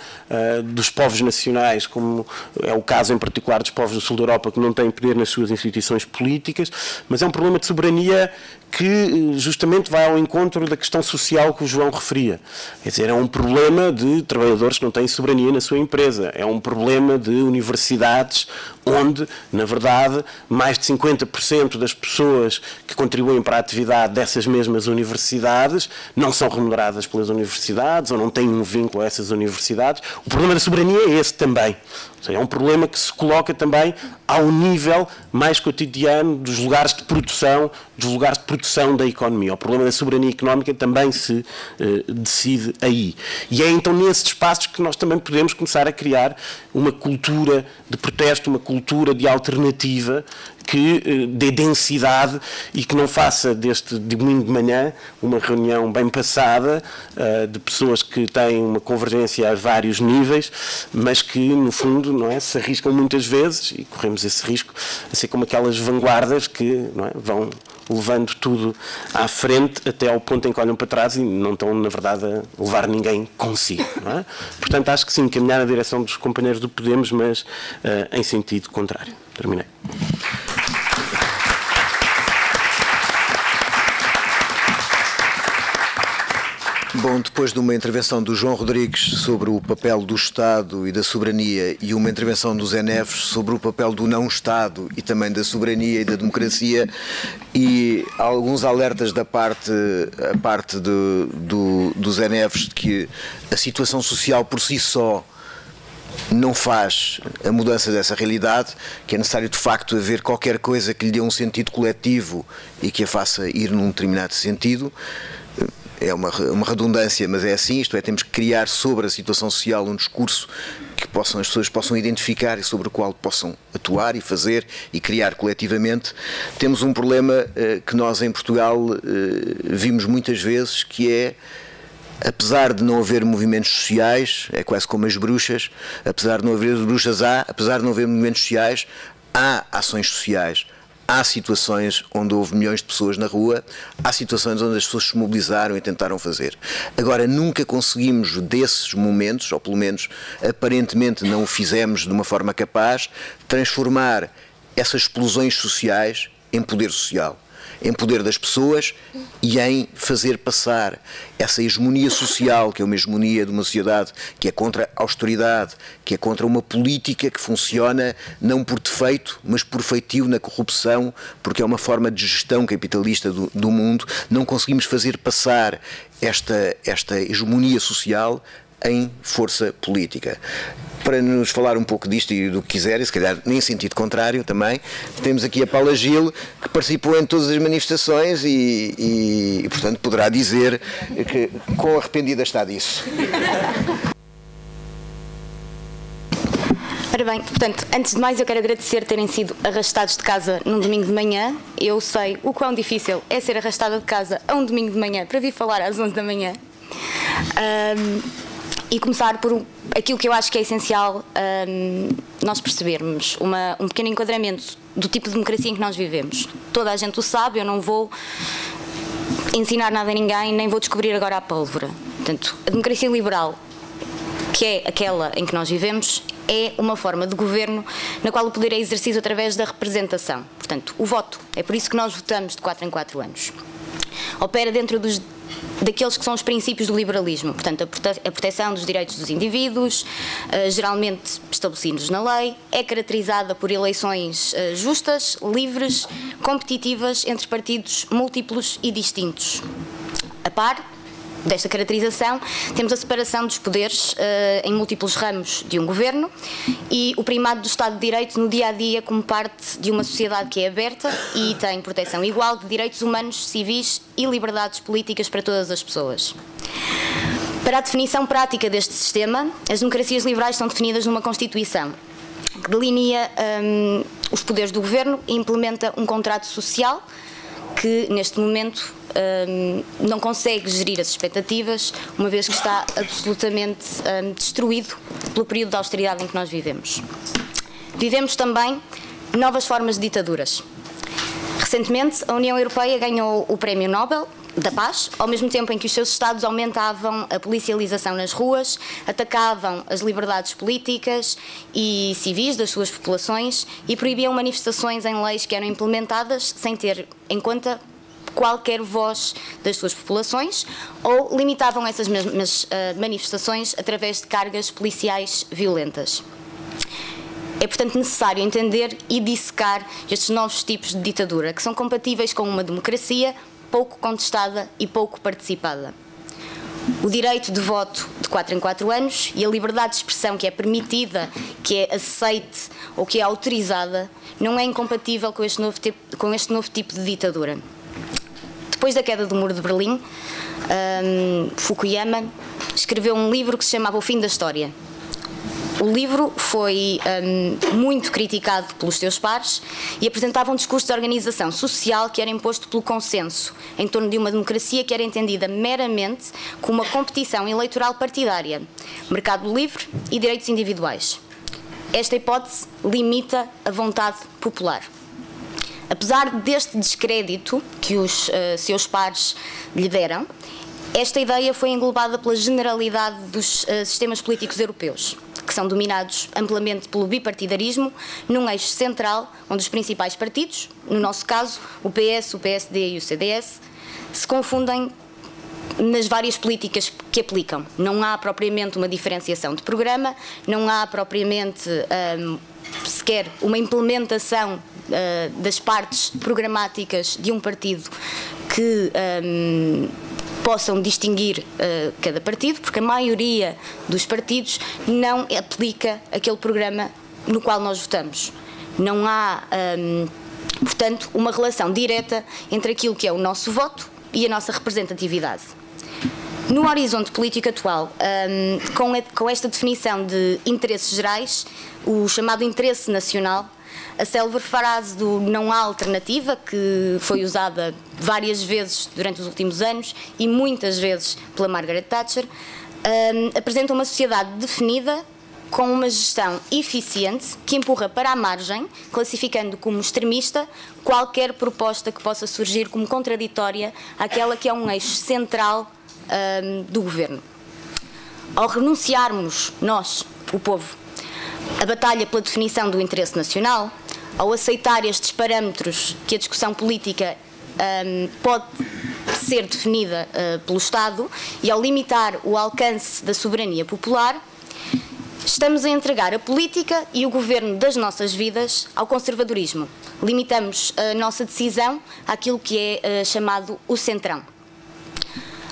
dos povos nacionais, como é o caso em particular dos povos do sul da Europa que não têm poder nas suas instituições políticas, mas é um problema de soberania que justamente vai ao encontro da questão social que o João referia. Quer dizer, é um problema de trabalhadores que não têm soberania na sua empresa, é um problema de universidades onde, na verdade, mais de 50% das pessoas que contribuem para a atividade dessas mesmas universidades não são remuneradas pelas universidades ou não têm um vínculo a essas universidades. O problema da soberania é esse também. Ou seja, é um problema que se coloca também ao nível mais cotidiano dos lugares de produção, da economia. O problema da soberania económica também se decide aí. E é então nesses espaços que nós também podemos começar a criar uma cultura de protesto, uma cultura de alternativa que dê densidade e que não faça deste domingo de manhã uma reunião bem passada de pessoas que têm uma convergência a vários níveis, mas que, no fundo, não é, se arriscam muitas vezes, e corremos esse risco, a ser como aquelas vanguardas que não é, vão levando tudo à frente até ao ponto em que olham para trás e não estão, na verdade, a levar ninguém consigo. Não é? Portanto, acho que sim, caminhar na direção dos companheiros do Podemos, mas em sentido contrário. Terminei. Bom, depois de uma intervenção do João Rodrigues sobre o papel do Estado e da soberania e uma intervenção do Zé Neves sobre o papel do não-Estado e também da soberania e da democracia e alguns alertas da parte do Zé Neves de que a situação social por si só não faz a mudança dessa realidade, que é necessário de facto haver qualquer coisa que lhe dê um sentido coletivo e que a faça ir num determinado sentido. É uma redundância, mas é assim, isto é, temos que criar sobre a situação social um discurso que as pessoas possam identificar e sobre o qual possam atuar e fazer e criar coletivamente. Temos um problema que nós em Portugal vimos muitas vezes, que é, apesar de não haver movimentos sociais, é quase como as bruxas, apesar de não haver bruxas apesar de não haver movimentos sociais, há ações sociais. Há situações onde houve milhões de pessoas na rua, há situações onde as pessoas se mobilizaram e tentaram fazer. Agora, nunca conseguimos desses momentos, ou pelo menos aparentemente não o fizemos de uma forma capaz, transformar essas explosões sociais em poder social. em poder das pessoas e em fazer passar essa hegemonia social, que é uma hegemonia de uma sociedade que é contra a austeridade, que é contra uma política que funciona não por defeito, mas por feitio na corrupção, porque é uma forma de gestão capitalista do mundo. Não conseguimos fazer passar esta hegemonia social em força política. Para nos falar um pouco disto e do que quiserem, se calhar em sentido contrário também, temos aqui a Paula Gil, que participou em todas as manifestações e portanto, poderá dizer que quão arrependida está disso. Ora bem, portanto, antes de mais eu quero agradecer terem sido arrastados de casa num domingo de manhã. Eu sei o quão difícil é ser arrastada de casa a um domingo de manhã para vir falar às 11 da manhã. E começar por aquilo que eu acho que é essencial nós percebermos, um pequeno enquadramento do tipo de democracia em que nós vivemos. Toda a gente o sabe, eu não vou ensinar nada a ninguém, nem vou descobrir agora a pólvora. Portanto, a democracia liberal, que é aquela em que nós vivemos, é uma forma de governo na qual o poder é exercido através da representação. Portanto, o voto. É por isso que nós votamos de 4 em 4 anos. Opera dentro daqueles que são os princípios do liberalismo, portanto, a proteção dos direitos dos indivíduos, geralmente estabelecidos na lei, é caracterizada por eleições justas, livres, competitivas entre partidos múltiplos e distintos. A par desta caracterização, temos a separação dos poderes em múltiplos ramos de um governo e o primado do Estado de Direito no dia-a-dia como parte de uma sociedade que é aberta e tem proteção igual de direitos humanos, civis e liberdades políticas para todas as pessoas. Para a definição prática deste sistema, as democracias liberais são definidas numa Constituição que delinea os poderes do governo e implementa um contrato social que, neste momento, não consegue gerir as expectativas, uma vez que está absolutamente destruído pelo período de austeridade em que nós vivemos. Vivemos também novas formas de ditaduras. Recentemente, a União Europeia ganhou o Prémio Nobel da Paz, ao mesmo tempo em que os seus Estados aumentavam a policialização nas ruas, atacavam as liberdades políticas e civis das suas populações e proibiam manifestações em leis que eram implementadas sem ter em conta qualquer voz das suas populações ou limitavam essas mesmas manifestações através de cargas policiais violentas. É, portanto, necessário entender e dissecar estes novos tipos de ditadura, que são compatíveis com uma democracia pouco contestada e pouco participada. O direito de voto de 4 em 4 anos e a liberdade de expressão que é permitida, que é aceite ou que é autorizada, não é incompatível com este novo tipo de ditadura. Depois da queda do Muro de Berlim, Fukuyama escreveu um livro que se chamava O Fim da História. O livro foi muito criticado pelos seus pares e apresentava um discurso de organização social que era imposto pelo consenso em torno de uma democracia que era entendida meramente como uma competição eleitoral partidária, mercado livre e direitos individuais. Esta hipótese limita a vontade popular. Apesar deste descrédito que os seus pares lhe deram, esta ideia foi englobada pela generalidade dos sistemas políticos europeus, que são dominados amplamente pelo bipartidarismo, num eixo central, onde os principais partidos, no nosso caso, o PS, o PSD e o CDS, se confundem nas várias políticas que aplicam. Não há propriamente uma diferenciação de programa, não há propriamente sequer uma implementação das partes programáticas de um partido que possam distinguir cada partido, porque a maioria dos partidos não aplica aquele programa no qual nós votamos. Não há, portanto, uma relação direta entre aquilo que é o nosso voto e a nossa representatividade. No horizonte político atual, com esta definição de interesses gerais, o chamado interesse nacional, a célebre frase do não há alternativa, que foi usada várias vezes durante os últimos anos e muitas vezes pela Margaret Thatcher, apresenta uma sociedade definida com uma gestão eficiente que empurra para a margem, classificando como extremista qualquer proposta que possa surgir como contraditória àquela que é um eixo central do governo. Ao renunciarmos, nós, o povo, a batalha pela definição do interesse nacional, ao aceitar estes parâmetros que a discussão política pode ser definida pelo Estado, e ao limitar o alcance da soberania popular, estamos a entregar a política e o governo das nossas vidas ao conservadorismo. Limitamos a nossa decisão àquilo que é chamado o centrão.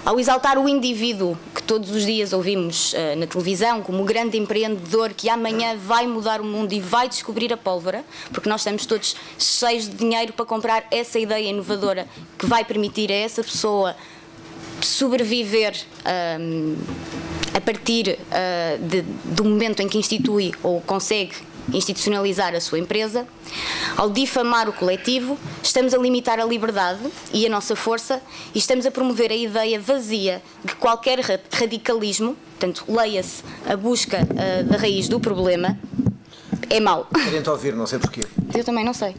Ao exaltar o indivíduo, que todos os dias ouvimos na televisão, como o grande empreendedor que amanhã vai mudar o mundo e vai descobrir a pólvora, porque nós estamos todos cheios de dinheiro para comprar essa ideia inovadora que vai permitir a essa pessoa sobreviver a partir do momento em que institui ou consegue institucionalizar a sua empresa. Ao difamar o coletivo, estamos a limitar a liberdade e a nossa força, e estamos a promover a ideia vazia de que qualquer radicalismo, portanto, leia-se a busca da raiz do problema, é mau. Querem te ouvir, não sei porquê. Eu também não sei.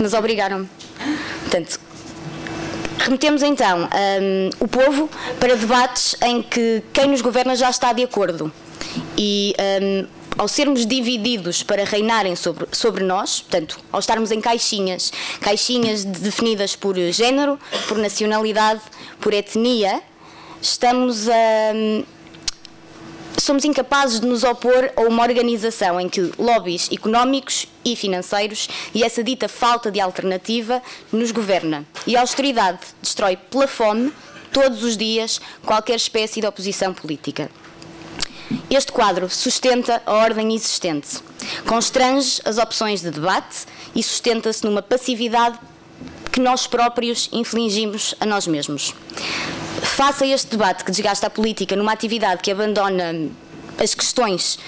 Mas obrigaram-me. Portanto, remetemos então o povo para debates em que quem nos governa já está de acordo. E ao sermos divididos para reinarem sobre nós, portanto, ao estarmos em caixinhas definidas por género, por nacionalidade, por etnia, somos incapazes de nos opor a uma organização em que lobbies económicos e financeiros e essa dita falta de alternativa nos governa. E a austeridade destrói pela fome, todos os dias, qualquer espécie de oposição política. Este quadro sustenta a ordem existente, constrange as opções de debate e sustenta-se numa passividade que nós próprios infligimos a nós mesmos. Face a este debate que desgasta a política numa atividade que abandona as questões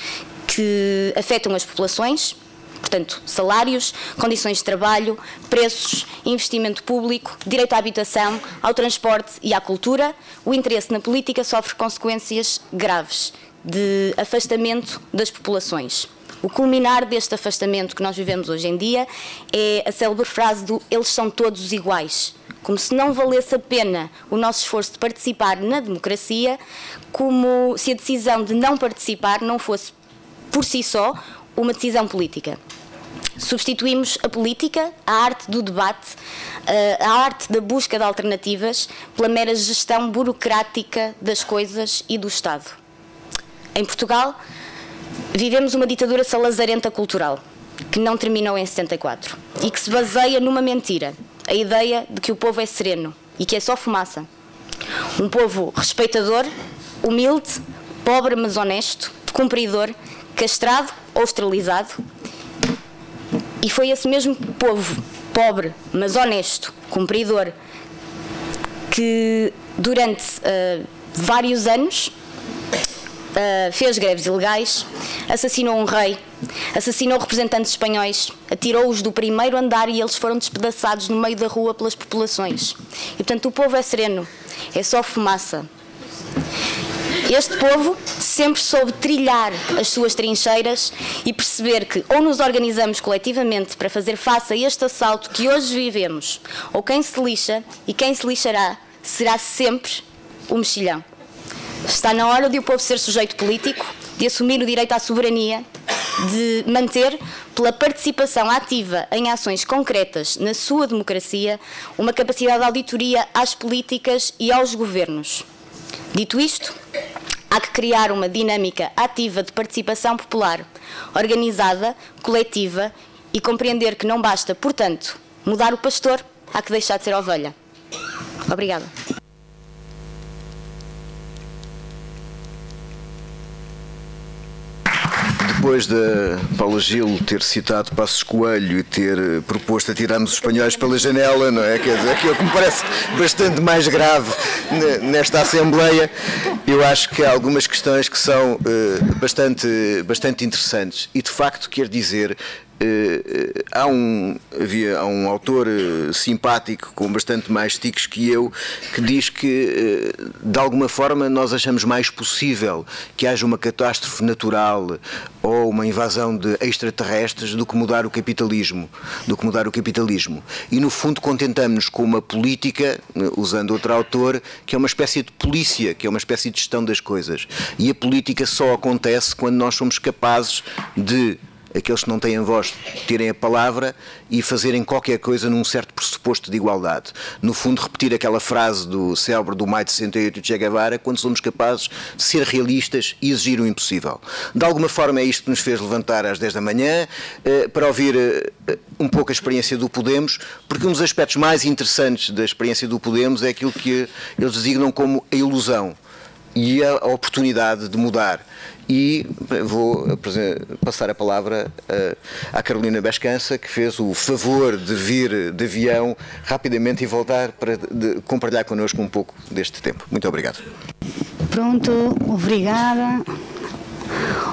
que afetam as populações, portanto, salários, condições de trabalho, preços, investimento público, direito à habitação, ao transporte e à cultura, o interesse na política sofre consequências graves de afastamento das populações. O culminar deste afastamento que nós vivemos hoje em dia é a célebre frase do "eles são todos iguais", como se não valesse a pena o nosso esforço de participar na democracia, como se a decisão de não participar não fosse, por si só, uma decisão política. Substituímos a política, a arte do debate, a arte da busca de alternativas, pela mera gestão burocrática das coisas e do Estado. Em Portugal, vivemos uma ditadura salazarenta cultural, que não terminou em 74, e que se baseia numa mentira, a ideia de que o povo é sereno e que é só fumaça. Um povo respeitador, humilde, pobre mas honesto, cumpridor, castrado ou esterilizado. E foi esse mesmo povo, pobre mas honesto, cumpridor, que durante vários anos fez greves ilegais, assassinou um rei, assassinou representantes espanhóis, atirou-os do primeiro andar e eles foram despedaçados no meio da rua pelas populações. E, portanto, o povo é sereno, é só fumaça. Este povo sempre soube trilhar as suas trincheiras e perceber que ou nos organizamos coletivamente para fazer face a este assalto que hoje vivemos, ou quem se lixa e quem se lixará será sempre o mexilhão. Está na hora de o povo ser sujeito político, de assumir o direito à soberania, de manter, pela participação ativa em ações concretas na sua democracia, uma capacidade de auditoria às políticas e aos governos. Dito isto, há que criar uma dinâmica ativa de participação popular, organizada, coletiva, e compreender que não basta, portanto, mudar o pastor, há que deixar de ser ovelha. Obrigada. Depois da Paula Gil ter citado Passos Coelho e ter proposto atirarmos os espanhóis pela janela, não é? Quer dizer, aquilo que me parece bastante mais grave nesta Assembleia, eu acho que há algumas questões que são bastante interessantes e, de facto, quer dizer, havia um autor simpático com bastante mais tiques que eu que diz que de alguma forma nós achamos mais possível que haja uma catástrofe natural ou uma invasão de extraterrestres do que mudar o capitalismo, e no fundo contentamos-nos com uma política, usando outro autor, que é uma espécie de polícia, que é uma espécie de gestão das coisas, e a política só acontece quando nós somos capazes de aqueles que não têm voz terem a palavra e fazerem qualquer coisa num certo pressuposto de igualdade. No fundo, repetir aquela frase do célebre do Maio de 68 de Che Guevara, quando somos capazes de ser realistas e exigir o impossível. De alguma forma é isto que nos fez levantar às 10 da manhã, para ouvir um pouco a experiência do Podemos, porque um dos aspectos mais interessantes da experiência do Podemos é aquilo que eles designam como a ilusão e a oportunidade de mudar. E vou passar a palavra à Carolina Bescança, que fez o favor de vir de avião rapidamente e voltar para compartilhar connosco um pouco deste tempo. Muito obrigado. Pronto, obrigada.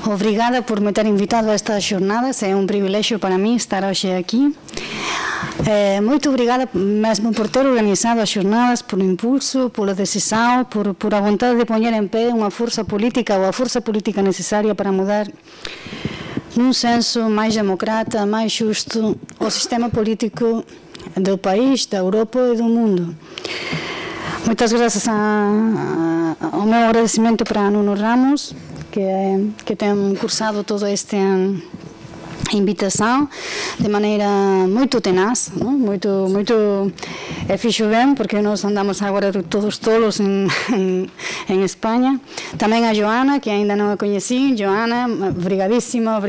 Obrigada por me ter invitado a estas jornadas, é um privilégio para mim estar hoje aqui. Muito obrigada mesmo por ter organizado as jornadas, por impulso, pela decisão, por a vontade de pôr em pé uma força política ou a força política necessária para mudar num senso mais democrata, mais justo, o sistema político do país, da Europa e do mundo. Muitas graças ao meu agradecimento para Nuno Ramos, que tem cursado toda esta invitação de maneira muito tenaz, não? muito fixo bem, porque nós andamos agora todos tolos em Espanha. Também a Joana, que ainda não a conheci. Joana, obrigadíssima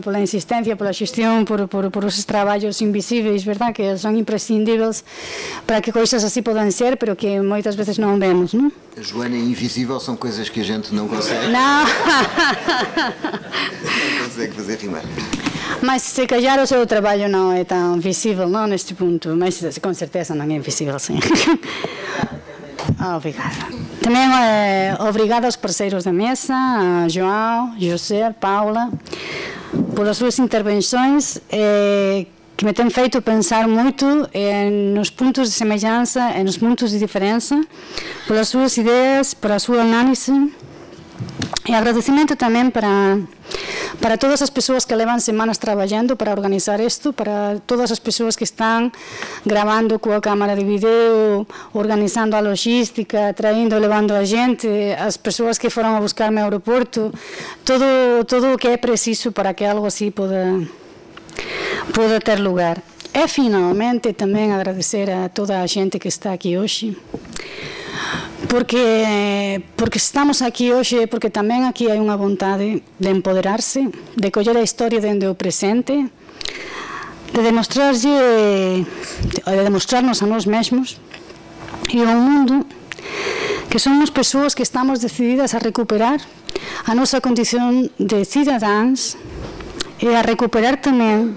pela insistência, pela gestão, por esses trabalhos invisíveis, verdade, que são imprescindíveis para que coisas assim possam ser, pero que muitas vezes não vemos, não? A Joana e invisível são coisas que a gente não consegue. Não. Não consegue fazer rimar. Mas se calhar o seu trabalho não é tão visível, não, neste ponto, mas com certeza não é visível, sim. Obrigada. Também obrigada aos parceiros da mesa, a João, José, Paula, pelas suas intervenções, que me têm feito pensar muito nos pontos de semelhança e nos pontos de diferença, pelas suas ideias, pela sua análise. E agradecimento também para todas as pessoas que levam semanas trabalhando para organizar isto, para todas as pessoas que estão gravando com a câmara de vídeo, organizando a logística, traindo, levando a gente, as pessoas que foram a buscar-me ao aeroporto, tudo o que é preciso para que algo assim possa ter lugar. E finalmente também agradecer a toda a gente que está aqui hoje, porque estamos aqui hoje, porque também aqui há uma vontade de empoderar-se, de colher a história dentro do presente, de demonstrar-nos a nós mesmos e ao mundo que somos pessoas que estamos decididas a recuperar a nossa condição de cidadãos e a recuperar também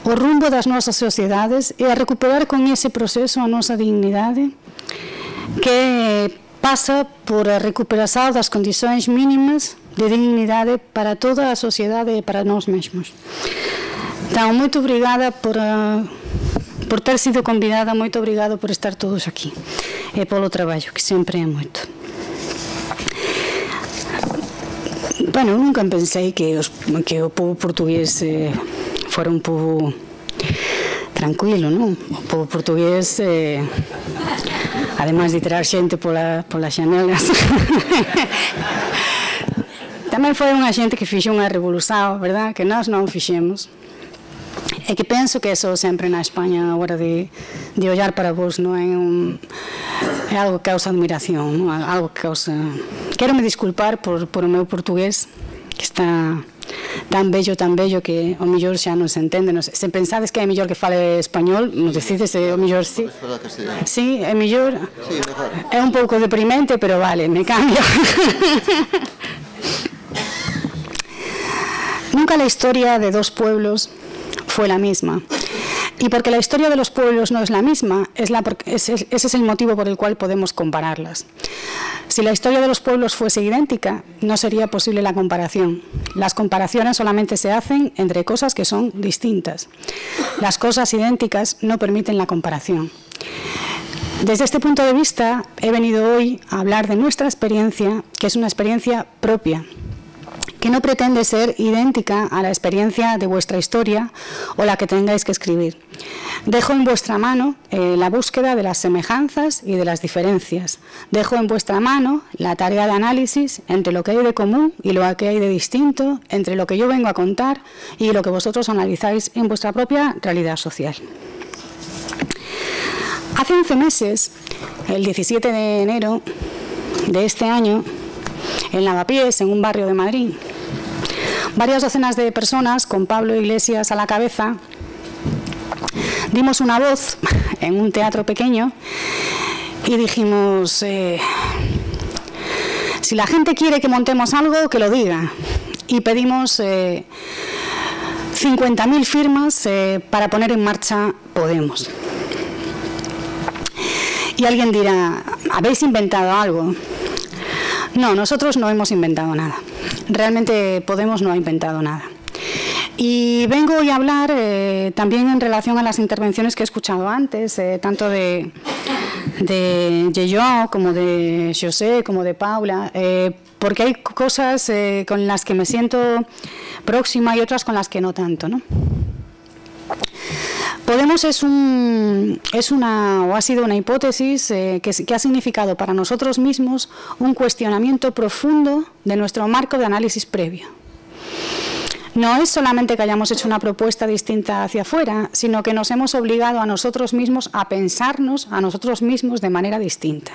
o rumbo das nossas sociedades e a recuperar com esse processo a nossa dignidade, que passa por a recuperação das condições mínimas de dignidade para toda a sociedade e para nós mesmos. Então, muito obrigada por ter sido convidada, muito obrigada por estar todos aqui e pelo trabalho, que sempre é muito. Bueno, eu nunca pensei que o povo português fora um povo tranquilo, não? O povo português, además de tirar gente polas janelas, também foi unha gente que fixo unha revolución, verdad? Que nós non fixemos. E que penso que eso sempre na España, a hora de olhar para vos, non é algo que causa admiración, non? Algo que causa... Quero me disculpar por o meu portugués, que está tan bello que o mellor xa non se entende. Se pensades que é mellor que fale español, nos decides o mellor sí. Sí, é mellor. É un pouco deprimente, pero vale, me cambio. Nunca la historia de dos pueblos fue la misma. Y porque la historia de los pueblos no es la misma, ese es el motivo por el cual podemos compararlas. Si la historia de los pueblos fuese idéntica, no sería posible la comparación. Las comparaciones solamente se hacen entre cosas que son distintas. Las cosas idénticas no permiten la comparación. Desde este punto de vista, he venido hoy a hablar de nuestra experiencia, que es una experiencia propia, que no pretende ser idéntica a la experiencia de vuestra historia o la que tengáis que escribir. Dejo en vuestra mano la búsqueda de las semejanzas y de las diferencias. Dejo en vuestra mano la tarea de análisis entre lo que hay de común y lo que hay de distinto, entre lo que yo vengo a contar y lo que vosotros analizáis en vuestra propia realidad social. Hace 11 meses, el 17 de enero de este año, en Lavapiés, en un barrio de Madrid, varias docenas de personas, con Pablo Iglesias a la cabeza, dimos una voz en un teatro pequeño y dijimos, si la gente quiere que montemos algo, que lo diga. Y pedimos 50.000 firmas para poner en marcha Podemos. Y alguien dirá, ¿habéis inventado algo? No, nosotros no hemos inventado nada. Realmente Podemos no ha inventado nada. Y vengo hoy a hablar también en relación a las intervenciones que he escuchado antes, tanto de Joao como de José, como de Paula, porque hay cosas con las que me siento próxima y otras con las que no tanto, ¿no? Podemos ha sido una hipótesis que ha significado para nosotros mismos un cuestionamiento profundo de nuestro marco de análisis previo. No es solamente que hayamos hecho una propuesta distinta hacia afuera, sino que nos hemos obligado a nosotros mismos a pensarnos a nosotros mismos de manera distinta.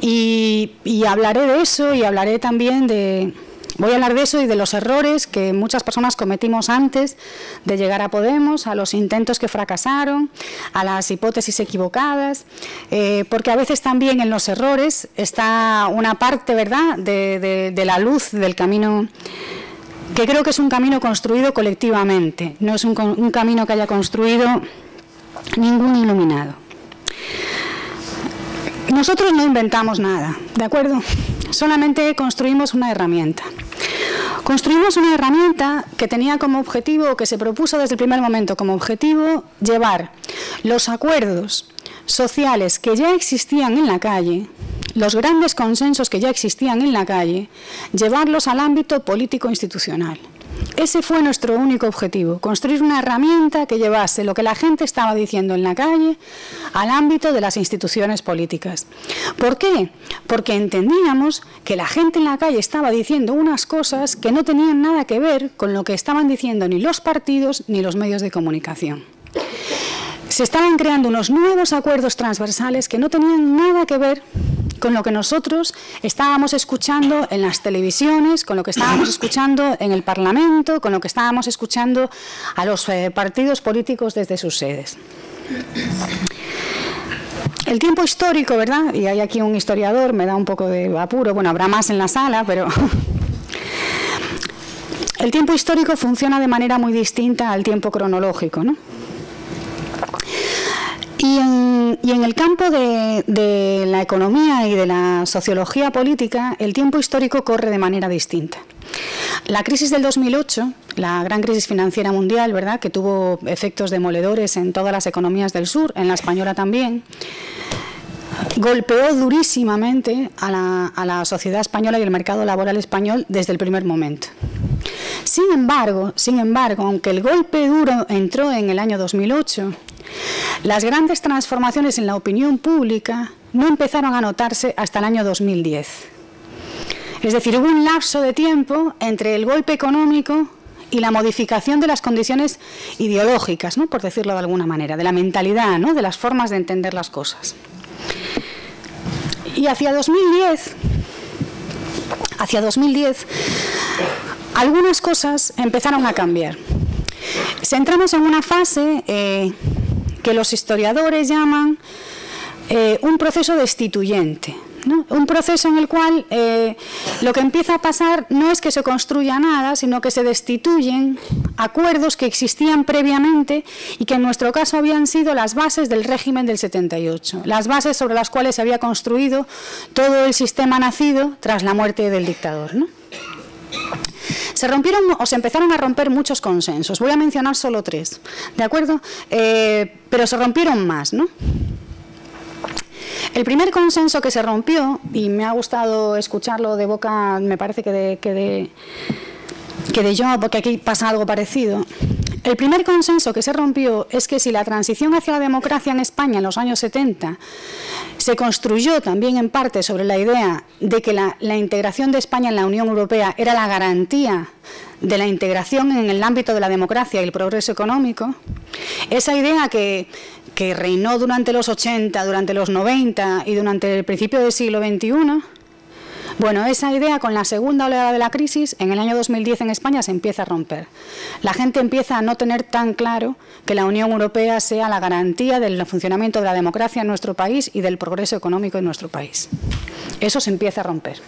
Y hablaré de eso y hablaré también de... Voy a hablar de eso y de los errores que muchas personas cometimos antes de llegar a Podemos, a los intentos que fracasaron, a las hipótesis equivocadas, porque a veces también en los errores está una parte, ¿verdad?, de la luz del camino, que creo que es un camino construido colectivamente, no es un camino que haya construido ningún iluminado. Nosotros no inventamos nada, ¿de acuerdo? Solamente construimos una herramienta. Construimos una herramienta que tenía como objetivo, o que se propuso desde el primer momento como objetivo, llevar los acuerdos sociales que ya existían en la calle, los grandes consensos que ya existían en la calle, llevarlos al ámbito político-institucional. Ese fue nuestro único objetivo, construir una herramienta que llevase lo que la gente estaba diciendo en la calle al ámbito de las instituciones políticas. ¿Por qué? Porque entendíamos que la gente en la calle estaba diciendo unas cosas que no tenían nada que ver con lo que estaban diciendo ni los partidos ni los medios de comunicación. Se estaban creando unos nuevos acuerdos transversales que no tenían nada que ver con lo que nosotros estábamos escuchando en las televisiones, con lo que estábamos escuchando en el Parlamento, con lo que estábamos escuchando a los partidos políticos desde sus sedes. El tiempo histórico, ¿verdad? Y hay aquí un historiador, me da un poco de apuro, bueno, habrá más en la sala, pero... El tiempo histórico funciona de manera muy distinta al tiempo cronológico, ¿no? Y en el campo de la economía y de la sociología política, el tiempo histórico corre de manera distinta. La crisis del 2008, la gran crisis financiera mundial, ¿verdad?, que tuvo efectos demoledores en todas las economías del sur, en la española también, golpeó durísimamente a la sociedad española y el mercado laboral español desde el primer momento. Sin embargo, aunque el golpe duro entró en el año 2008, las grandes transformaciones en la opinión pública no empezaron a notarse hasta el año 2010. Es decir, hubo un lapso de tiempo entre el golpe económico y la modificación de las condiciones ideológicas, ¿no?, por decirlo de alguna manera, de la mentalidad, ¿no?, de las formas de entender las cosas. Y hacia 2010, algunas cosas empezaron a cambiar. Entramos en una fase que los historiadores llaman un proceso destituyente, ¿no? Un proceso en el cual lo que empieza a pasar no es que se construya nada, sino que se destituyen acuerdos que existían previamente y que en nuestro caso habían sido las bases del régimen del 78, las bases sobre las cuales se había construido todo el sistema nacido tras la muerte del dictador, ¿no? Se rompieron o se empezaron a romper muchos consensos. Voy a mencionar solo 3, ¿de acuerdo? Pero se rompieron más, ¿no? El primer consenso que se rompió, y me ha gustado escucharlo de boca, me parece que de Joao, porque aquí pasa algo parecido, El primer consenso que se rompió es que si la transición hacia la democracia en España en los años 70 se construyó también en parte sobre la idea de que la integración de España en la Unión Europea era la garantía de la integración en el ámbito de la democracia y el progreso económico, esa idea que reinó durante los 80, durante los 90 y durante el principio del siglo XXI, bueno, esa idea con la segunda oleada de la crisis, en el año 2010 en España se empieza a romper. La gente empieza a no tener tan claro que la Unión Europea sea la garantía del funcionamiento de la democracia en nuestro país y del progreso económico en nuestro país. Eso se empieza a romper.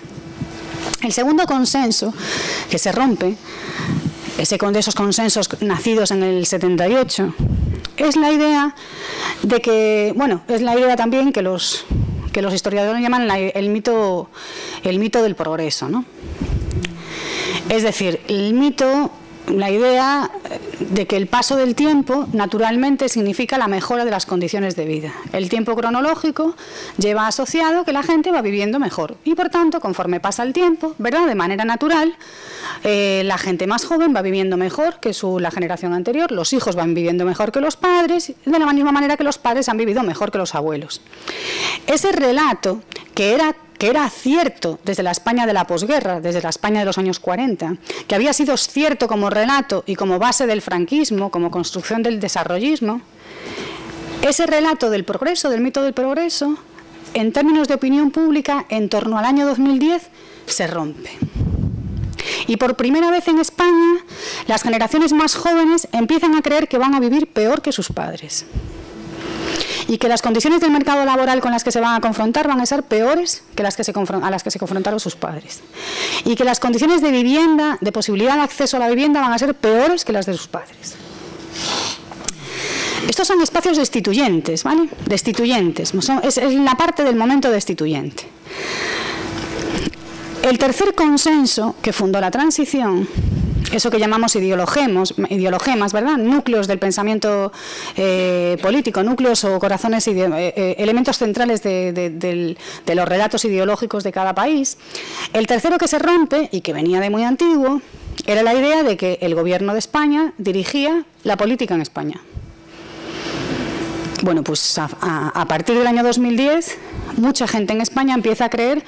El segundo consenso que se rompe, de esos consensos nacidos en el 78, es la idea de que, bueno, es la idea también que los historiadores llaman el mito del progreso, ¿no? Es decir, el mito, la idea de que el paso del tiempo naturalmente significa la mejora de las condiciones de vida. El tiempo cronológico lleva asociado que la gente va viviendo mejor y, por tanto, conforme pasa el tiempo, ¿verdad?, de manera natural, la gente más joven va viviendo mejor que la generación anterior, los hijos van viviendo mejor que los padres, de la misma manera que los padres han vivido mejor que los abuelos. Ese relato que era cierto desde la España de la posguerra, desde la España de los años 40, que había sido cierto como relato y como base del franquismo, como construcción del desarrollismo, ese relato del progreso, del mito del progreso, en términos de opinión pública, en torno al año 2010, se rompe. Y por primera vez en España, las generaciones más jóvenes empiezan a creer que van a vivir peor que sus padres. Y que las condiciones del mercado laboral con las que se van a confrontar van a ser peores que a las que se confrontaron sus padres. Y que las condiciones de vivienda, de posibilidad de acceso a la vivienda, van a ser peores que las de sus padres. Estos son espacios destituyentes, ¿vale? Destituyentes. Es la parte del momento destituyente. El tercer consenso que fundó la transición, eso que llamamos ideologemas, ¿verdad?, núcleos del pensamiento político, núcleos o corazones, elementos centrales de los relatos ideológicos de cada país. El tercero que se rompe, y que venía de muy antiguo, era la idea de que el gobierno de España dirigía la política en España. Bueno, pues a partir del año 2010, mucha gente en España empieza a creer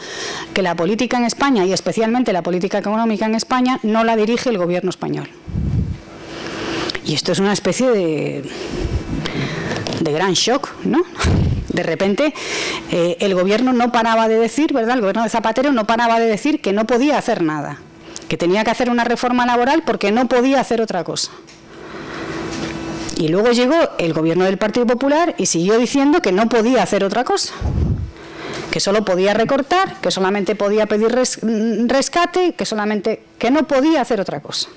que la política en España, y especialmente la política económica en España, no la dirige el gobierno español. Y esto es una especie de gran shock, ¿no? De repente, el gobierno no paraba de decir, ¿verdad?, el gobierno de Zapatero no paraba de decir que no podía hacer nada, que tenía que hacer una reforma laboral porque no podía hacer otra cosa. Y luego llegó el gobierno del Partido Popular y siguió diciendo que no podía hacer otra cosa, que solo podía recortar, que solamente podía pedir rescate, que no podía hacer otra cosa.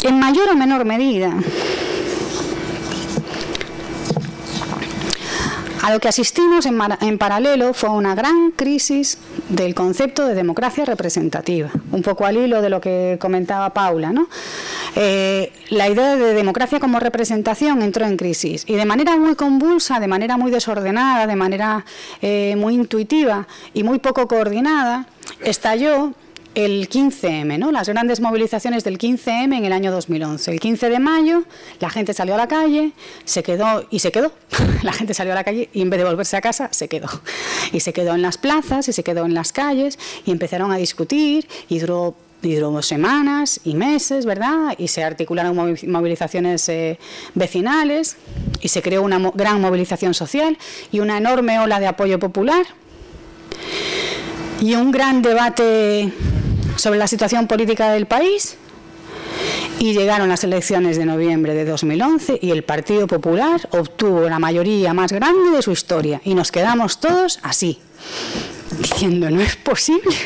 En mayor o menor medida, a lo que asistimos en paralelo fue una gran crisis del concepto de democracia representativa, un poco al hilo de lo que comentaba Paula, ¿no? La idea de democracia como representación entró en crisis y de manera muy convulsa, de manera muy desordenada, de manera muy intuitiva y muy poco coordinada, estalló el 15M, ¿no?, las grandes movilizaciones del 15M en el año 2011. El 15 de mayo la gente salió a la calle, se quedó. La gente salió a la calle y en vez de volverse a casa, se quedó. Y se quedó en las plazas y se quedó en las calles y empezaron a discutir y duró semanas y meses, ¿verdad? Y se articularon movilizaciones vecinales y se creó una gran movilización social y una enorme ola de apoyo popular y un gran debate sobre la situación política del país, y llegaron las elecciones de noviembre de 2011 y el Partido Popular obtuvo la mayoría más grande de su historia y nos quedamos todos así, diciendo, no es posible.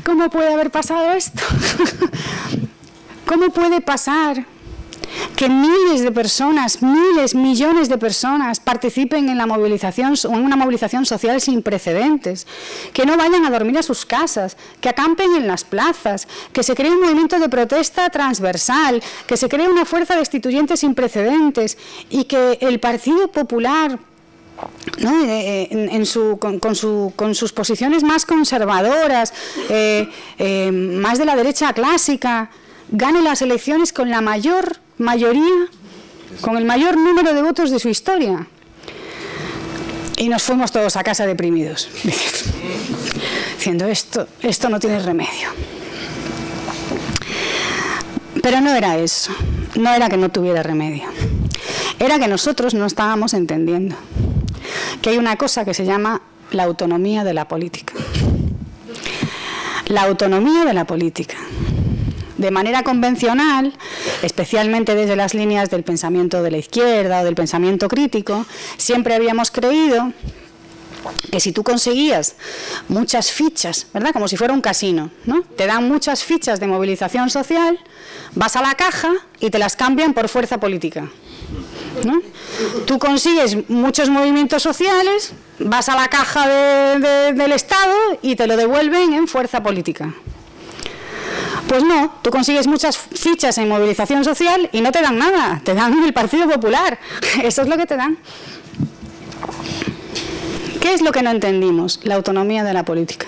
¿Cómo puede haber pasado esto? ¿Cómo puede pasar que miles de personas, millones de personas participen en la movilización, en una movilización social sin precedentes, que no vayan a dormir a sus casas, que acampen en las plazas, que se cree un movimiento de protesta transversal, que se cree una fuerza destituyente sin precedentes y que el Partido Popular ¿no? Con sus posiciones más conservadoras, más de la derecha clásica, gane las elecciones con la mayor mayoría, con el mayor número de votos de su historia. Y nos fuimos todos a casa deprimidos, diciendo esto no tiene remedio. Pero no era eso, no era que no tuviera remedio, era que nosotros no estábamos entendiendo que hay una cosa que se llama la autonomía de la política. La autonomía de la política. De manera convencional, especialmente desde las líneas del pensamiento de la izquierda o del pensamiento crítico, siempre habíamos creído que si tú conseguías muchas fichas, ¿verdad? Como si fuera un casino, ¿no? Te dan muchas fichas de movilización social, vas a la caja y te las cambian por fuerza política, ¿no? Tú consigues muchos movimientos sociales, vas a la caja del Estado y te lo devuelven en fuerza política. Pues no, tú consigues muchas fichas en movilización social y no te dan nada, te dan el Partido Popular, eso es lo que te dan. ¿Qué es lo que no entendimos? La autonomía de la política.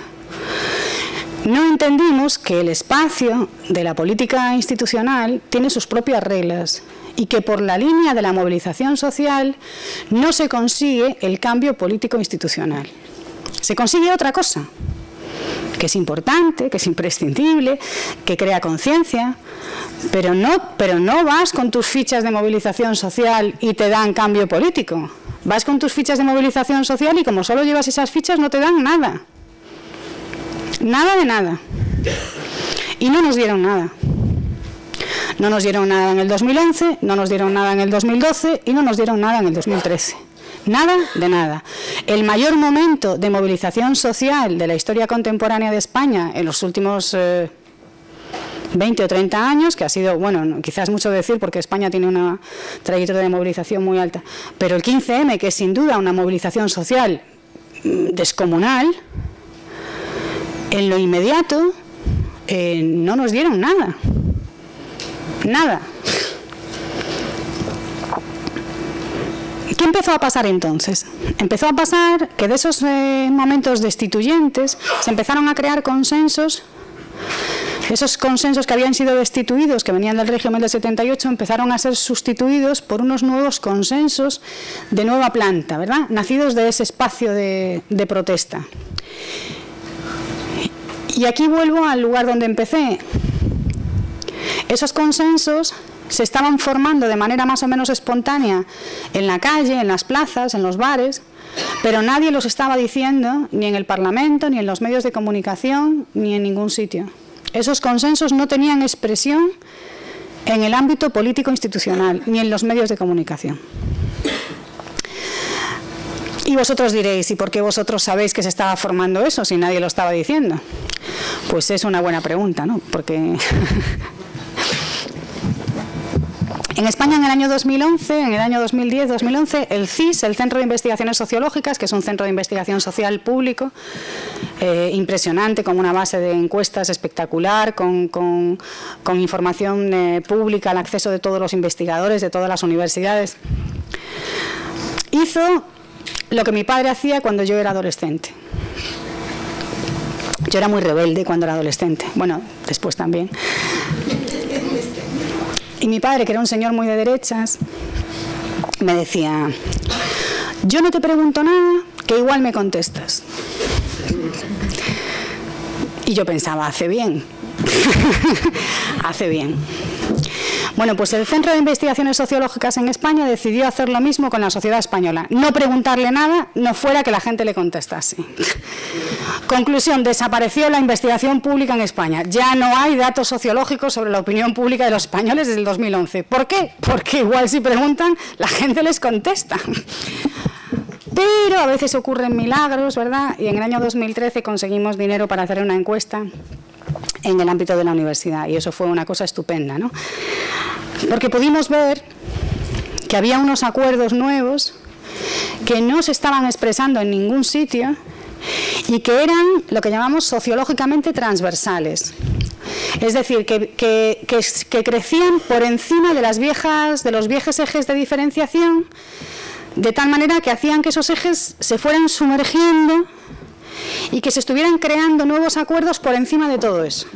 No entendimos que el espacio de la política institucional tiene sus propias reglas y que por la línea de la movilización social no se consigue el cambio político institucional. Se consigue otra cosa, que es importante, que es imprescindible, que crea conciencia, pero no vas con tus fichas de movilización social y te dan cambio político. Vas con tus fichas de movilización social y como solo llevas esas fichas no te dan nada. Nada de nada. Y no nos dieron nada. No nos dieron nada en el 2011, no nos dieron nada en el 2012 y no nos dieron nada en el 2013. Nada de nada. El mayor momento de movilización social de la historia contemporánea de España en los últimos 20 o 30 años, que ha sido, bueno, quizás mucho decir porque España tiene una trayectoria de movilización muy alta, pero el 15M, que es sin duda una movilización social descomunal, en lo inmediato no nos dieron nada. Nada. ¿Qué empezó a pasar entonces? Empezó a pasar que de esos momentos destituyentes se empezaron a crear consensos. Esos consensos que habían sido destituidos, que venían del régimen del 78, empezaron a ser sustituidos por unos nuevos consensos de nueva planta, ¿verdad? Nacidos de ese espacio de protesta. Y aquí vuelvo al lugar donde empecé. Esos consensos se estaban formando de manera más o menos espontánea en la calle, en las plazas, en los bares, pero nadie los estaba diciendo ni en el Parlamento, ni en los medios de comunicación, ni en ningún sitio. Esos consensos no tenían expresión en el ámbito político institucional, ni en los medios de comunicación. Y vosotros diréis, ¿y por qué vosotros sabéis que se estaba formando eso si nadie lo estaba diciendo? Pues es una buena pregunta, ¿no? Porque en España en el año 2011, en el año 2010-2011, el CIS, el Centro de Investigaciones Sociológicas, que es un centro de investigación social público, impresionante, con una base de encuestas espectacular, con información pública al acceso de todos los investigadores, de todas las universidades, hizo lo que mi padre hacía cuando yo era adolescente. Yo era muy rebelde cuando era adolescente, bueno, después también. Y mi padre, que era un señor muy de derechas, me decía: yo no te pregunto nada, que igual me contestas. Y yo pensaba, hace bien. Hace bien. Bueno, pues el Centro de Investigaciones Sociológicas en España decidió hacer lo mismo con la sociedad española. No preguntarle nada, no fuera que la gente le contestase. Conclusión, desapareció la investigación pública en España. Ya no hay datos sociológicos sobre la opinión pública de los españoles desde el 2011. ¿Por qué? Porque igual si preguntan, la gente les contesta. Pero a veces ocurren milagros, ¿verdad? Y en el año 2013 conseguimos dinero para hacer una encuesta en el ámbito de la universidad, y eso fue una cosa estupenda, ¿no? Porque pudimos ver que había unos acuerdos nuevos que no se estaban expresando en ningún sitio y que eran lo que llamamos sociológicamente transversales. Es decir, que crecían por encima de los viejos ejes de diferenciación de tal manera que hacían que esos ejes se fueran sumergiendo y que se estuvieran creando nuevos acuerdos por encima de todo eso.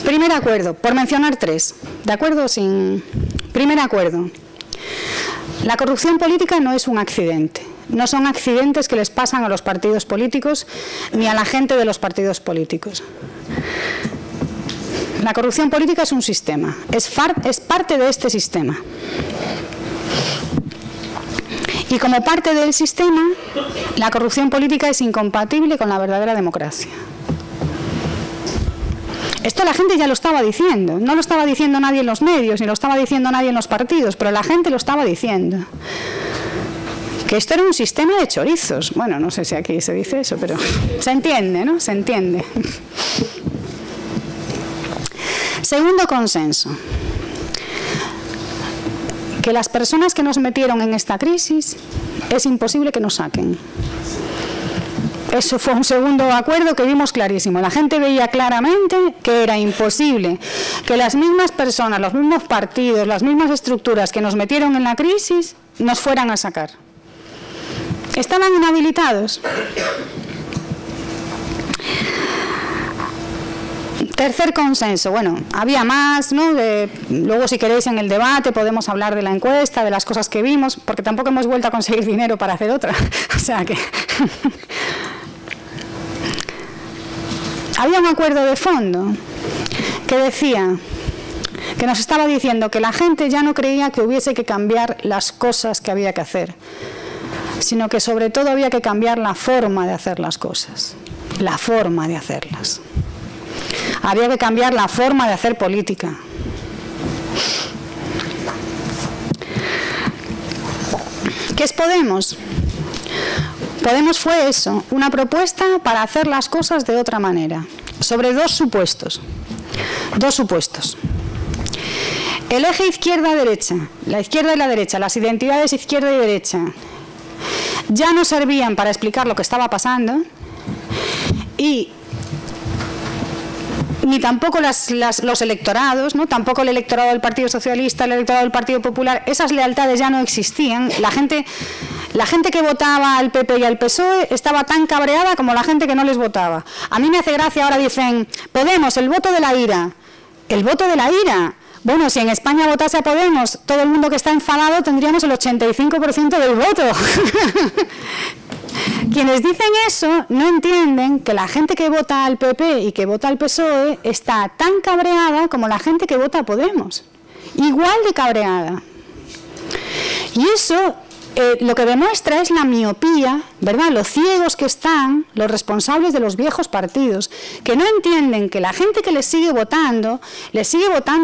Primer acuerdo, por mencionar 3, ¿de acuerdo? Primer acuerdo. La corrupción política no es un accidente. No son accidentes que les pasan a los partidos políticos ni a la gente de los partidos políticos. La corrupción política es un sistema, es parte de este sistema. Y como parte del sistema, la corrupción política es incompatible con la verdadera democracia. Esto la gente ya lo estaba diciendo, no lo estaba diciendo nadie en los medios, ni lo estaba diciendo nadie en los partidos, pero la gente lo estaba diciendo. Que esto era un sistema de chorizos. Bueno, no sé si aquí se dice eso, pero se entiende, ¿no? Se entiende. Segundo consenso. Que las personas que nos metieron en esta crisis es imposible que nos saquen. Eso fue un segundo acuerdo que vimos clarísimo. La gente veía claramente que era imposible que las mismas personas, los mismos partidos, las mismas estructuras que nos metieron en la crisis nos fueran a sacar. Estaban inhabilitados. Tercer consenso, bueno, había más, ¿no? Luego si queréis en el debate podemos hablar de la encuesta, de las cosas que vimos, porque tampoco hemos vuelto a conseguir dinero para hacer otra. O sea que... Había un acuerdo de fondo que decía, que nos estaba diciendo que la gente ya no creía que hubiese que cambiar las cosas que había que hacer, sino que sobre todo había que cambiar la forma de hacer las cosas, la forma de hacerlas. Había que cambiar la forma de hacer política. ¿Qué es Podemos? Podemos fue eso, una propuesta para hacer las cosas de otra manera, sobre dos supuestos. El eje izquierda-derecha, la izquierda y la derecha, las identidades izquierda y derecha, ya no servían para explicar lo que estaba pasando y ni tampoco los electorados, ¿no? Tampoco el electorado del Partido Socialista, el electorado del Partido Popular, esas lealtades ya no existían. La gente que votaba al PP y al PSOE estaba tan cabreada como la gente que no les votaba. A mí me hace gracia, ahora dicen, Podemos, el voto de la ira. ¿El voto de la ira? Bueno, si en España votase a Podemos, todo el mundo que está enfadado tendríamos el 85% del voto. Quienes dicen eso no entienden que la gente que vota al PP y que vota al PSOE está tan cabreada como la gente que vota a Podemos. Igual de cabreada. Y eso lo que demuestra es la miopía, ¿verdad? Los ciegos que están los responsables de los viejos partidos, que no entienden que la gente que les sigue votando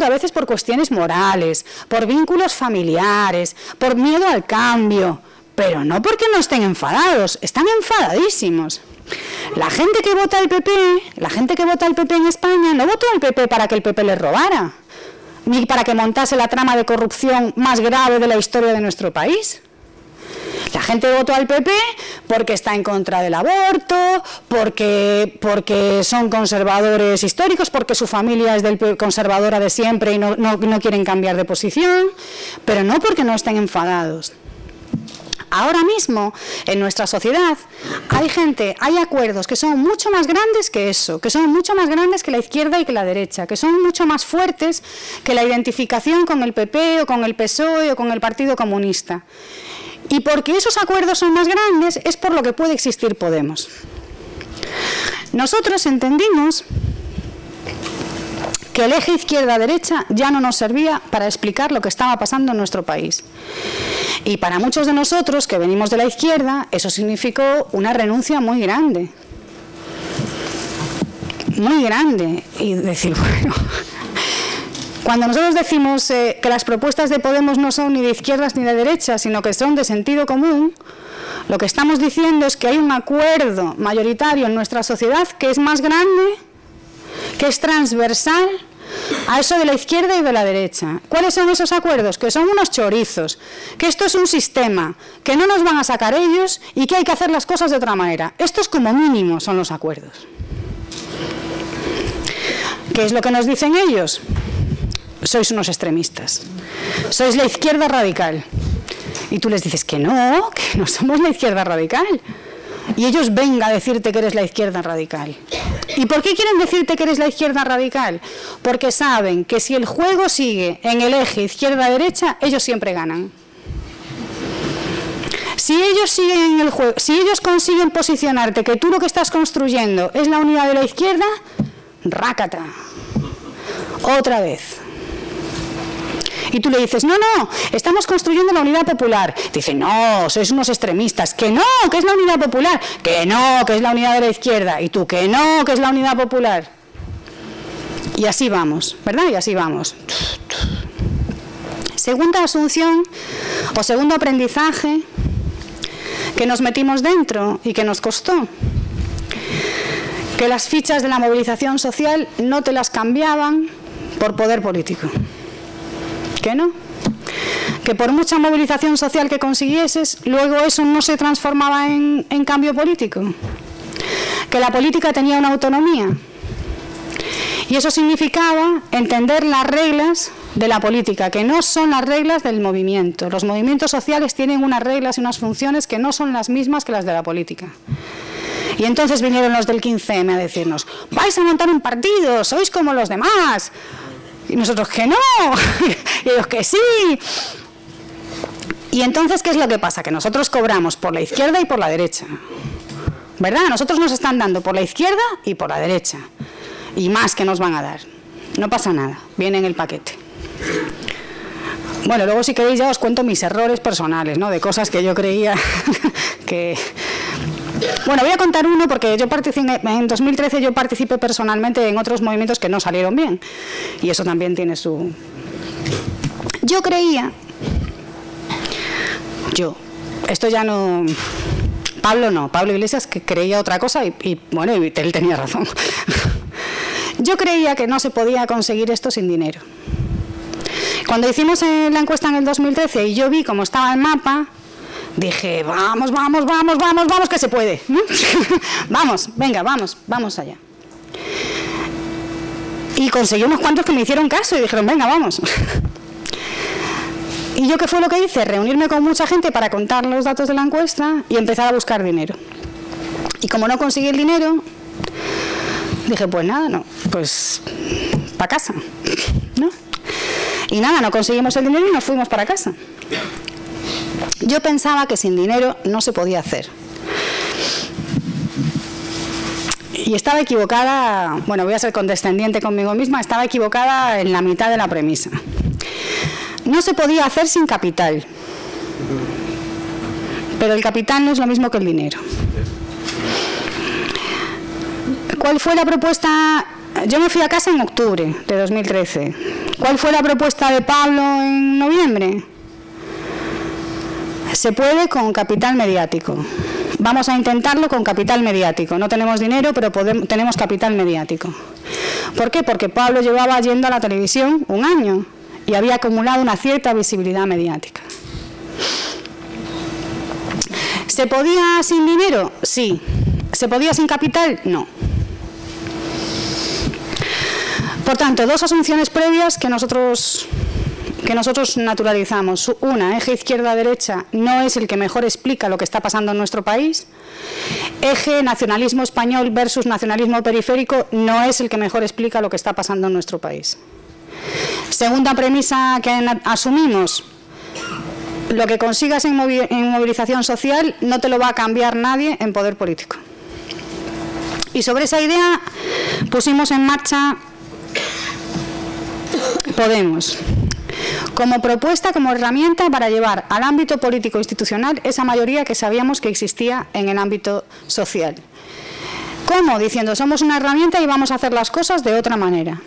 a veces por cuestiones morales, por vínculos familiares, por miedo al cambio, pero no porque no estén enfadados, están enfadadísimos. La gente que vota al PP, en España, no votó al PP para que el PP les robara, ni para que montase la trama de corrupción más grave de la historia de nuestro país. La gente votó al PP porque está en contra del aborto, porque son conservadores históricos, porque su familia es conservadora de siempre y no quieren cambiar de posición, pero no porque no estén enfadados. Ahora mismo, en nuestra sociedad, hay acuerdos que son mucho más grandes que eso, que son mucho más grandes que la izquierda y que la derecha, que son mucho más fuertes que la identificación con el PP o con el PSOE o con el Partido Comunista. Y porque esos acuerdos son más grandes es por lo que puede existir Podemos. Nosotros entendimos que el eje izquierda-derecha ya no nos servía para explicar lo que estaba pasando en nuestro país. Y para muchos de nosotros que venimos de la izquierda, eso significó una renuncia muy grande. Muy grande. Y decir, bueno, cuando nosotros decimos que las propuestas de Podemos no son ni de izquierdas ni de derechas, sino que son de sentido común, lo que estamos diciendo es que hay un acuerdo mayoritario en nuestra sociedad que es más grande, que es transversal a eso de la izquierda y de la derecha. ¿Cuáles son esos acuerdos? Que son unos chorizos, que esto es un sistema, que no nos van a sacar ellos y que hay que hacer las cosas de otra manera. Estos como mínimo son los acuerdos. ¿Qué es lo que nos dicen ellos? Sois unos extremistas. Sois la izquierda radical. Y tú les dices que no somos la izquierda radical. Y ellos vengan a decirte que eres la izquierda radical. ¿Y por qué quieren decirte que eres la izquierda radical? Porque saben que si el juego sigue en el eje izquierda-derecha, ellos siempre ganan. Si ellos siguen en el juego, si ellos consiguen posicionarte que tú lo que estás construyendo es la unidad de la izquierda, rácata. Otra vez. Y tú le dices, no, estamos construyendo la unidad popular. Te dicen, no, sois unos extremistas. Que no, que es la unidad popular. Que no, que es la unidad de la izquierda. Y tú, que no, que es la unidad popular. Y así vamos, ¿verdad? Y así vamos. Segunda asunción o segundo aprendizaje que nos metimos dentro y que nos costó. Que las fichas de la movilización social no te las cambiaban por poder político. Que no, que por mucha movilización social que consiguieses, luego eso no se transformaba en cambio político, que la política tenía una autonomía, y eso significaba entender las reglas de la política, que no son las reglas del movimiento. Los movimientos sociales tienen unas reglas y unas funciones que no son las mismas que las de la política. Y entonces vinieron los del 15M a decirnos, vais a montar un partido, sois como los demás. Y nosotros que no, y ellos que sí. Y entonces, ¿qué es lo que pasa? Que nosotros cobramos por la izquierda y por la derecha, ¿verdad? Nosotros nos están dando por la izquierda y por la derecha. Y más que nos van a dar. No pasa nada, viene en el paquete. Bueno, luego si queréis ya os cuento mis errores personales, ¿no? De cosas que yo creía que... Bueno, voy a contar uno porque yo en 2013 yo participé personalmente en otros movimientos que no salieron bien. Y eso también tiene su... Yo creía... Esto ya no... Pablo no, Pablo Iglesias que creía otra cosa y bueno, él tenía razón. Yo creía que no se podía conseguir esto sin dinero. Cuando hicimos la encuesta en el 2013 y yo vi cómo estaba el mapa... Dije, vamos, que se puede. Vamos, venga, vamos allá. Y conseguí unos cuantos que me hicieron caso y dijeron, venga, vamos. ¿Y yo qué fue lo que hice? Reunirme con mucha gente para contar los datos de la encuesta y empezar a buscar dinero. Y como no conseguí el dinero, dije, pues nada, no, pues para casa, ¿no? Y nada, no conseguimos el dinero y nos fuimos para casa. Yo pensaba que sin dinero no se podía hacer. Y estaba equivocada, bueno, voy a ser condescendiente conmigo misma, estaba equivocada en la mitad de la premisa. No se podía hacer sin capital. Pero el capital no es lo mismo que el dinero. ¿Cuál fue la propuesta? Yo me fui a casa en octubre de 2013. ¿Cuál fue la propuesta de Pablo en noviembre? Se puede con capital mediático. Vamos a intentarlo con capital mediático. No tenemos dinero, pero tenemos capital mediático. ¿Por qué? Porque Pablo llevaba yendo a la televisión un año y había acumulado una cierta visibilidad mediática. ¿Se podía sin dinero? Sí. ¿Se podía sin capital? No. Por tanto, dos asunciones previas que nosotros naturalizamos. Una, eje izquierda-derecha no es el que mejor explica lo que está pasando en nuestro país. Eje nacionalismo español versus nacionalismo periférico no es el que mejor explica lo que está pasando en nuestro país. Segunda premisa que asumimos, lo que consigas en movilización social no te lo va a cambiar nadie en poder político. Y sobre esa idea pusimos en marcha Podemos, como propuesta, como herramienta para llevar al ámbito político institucional esa mayoría que sabíamos que existía en el ámbito social. ¿Cómo? Diciendo, somos una herramienta y vamos a hacer las cosas de otra manera.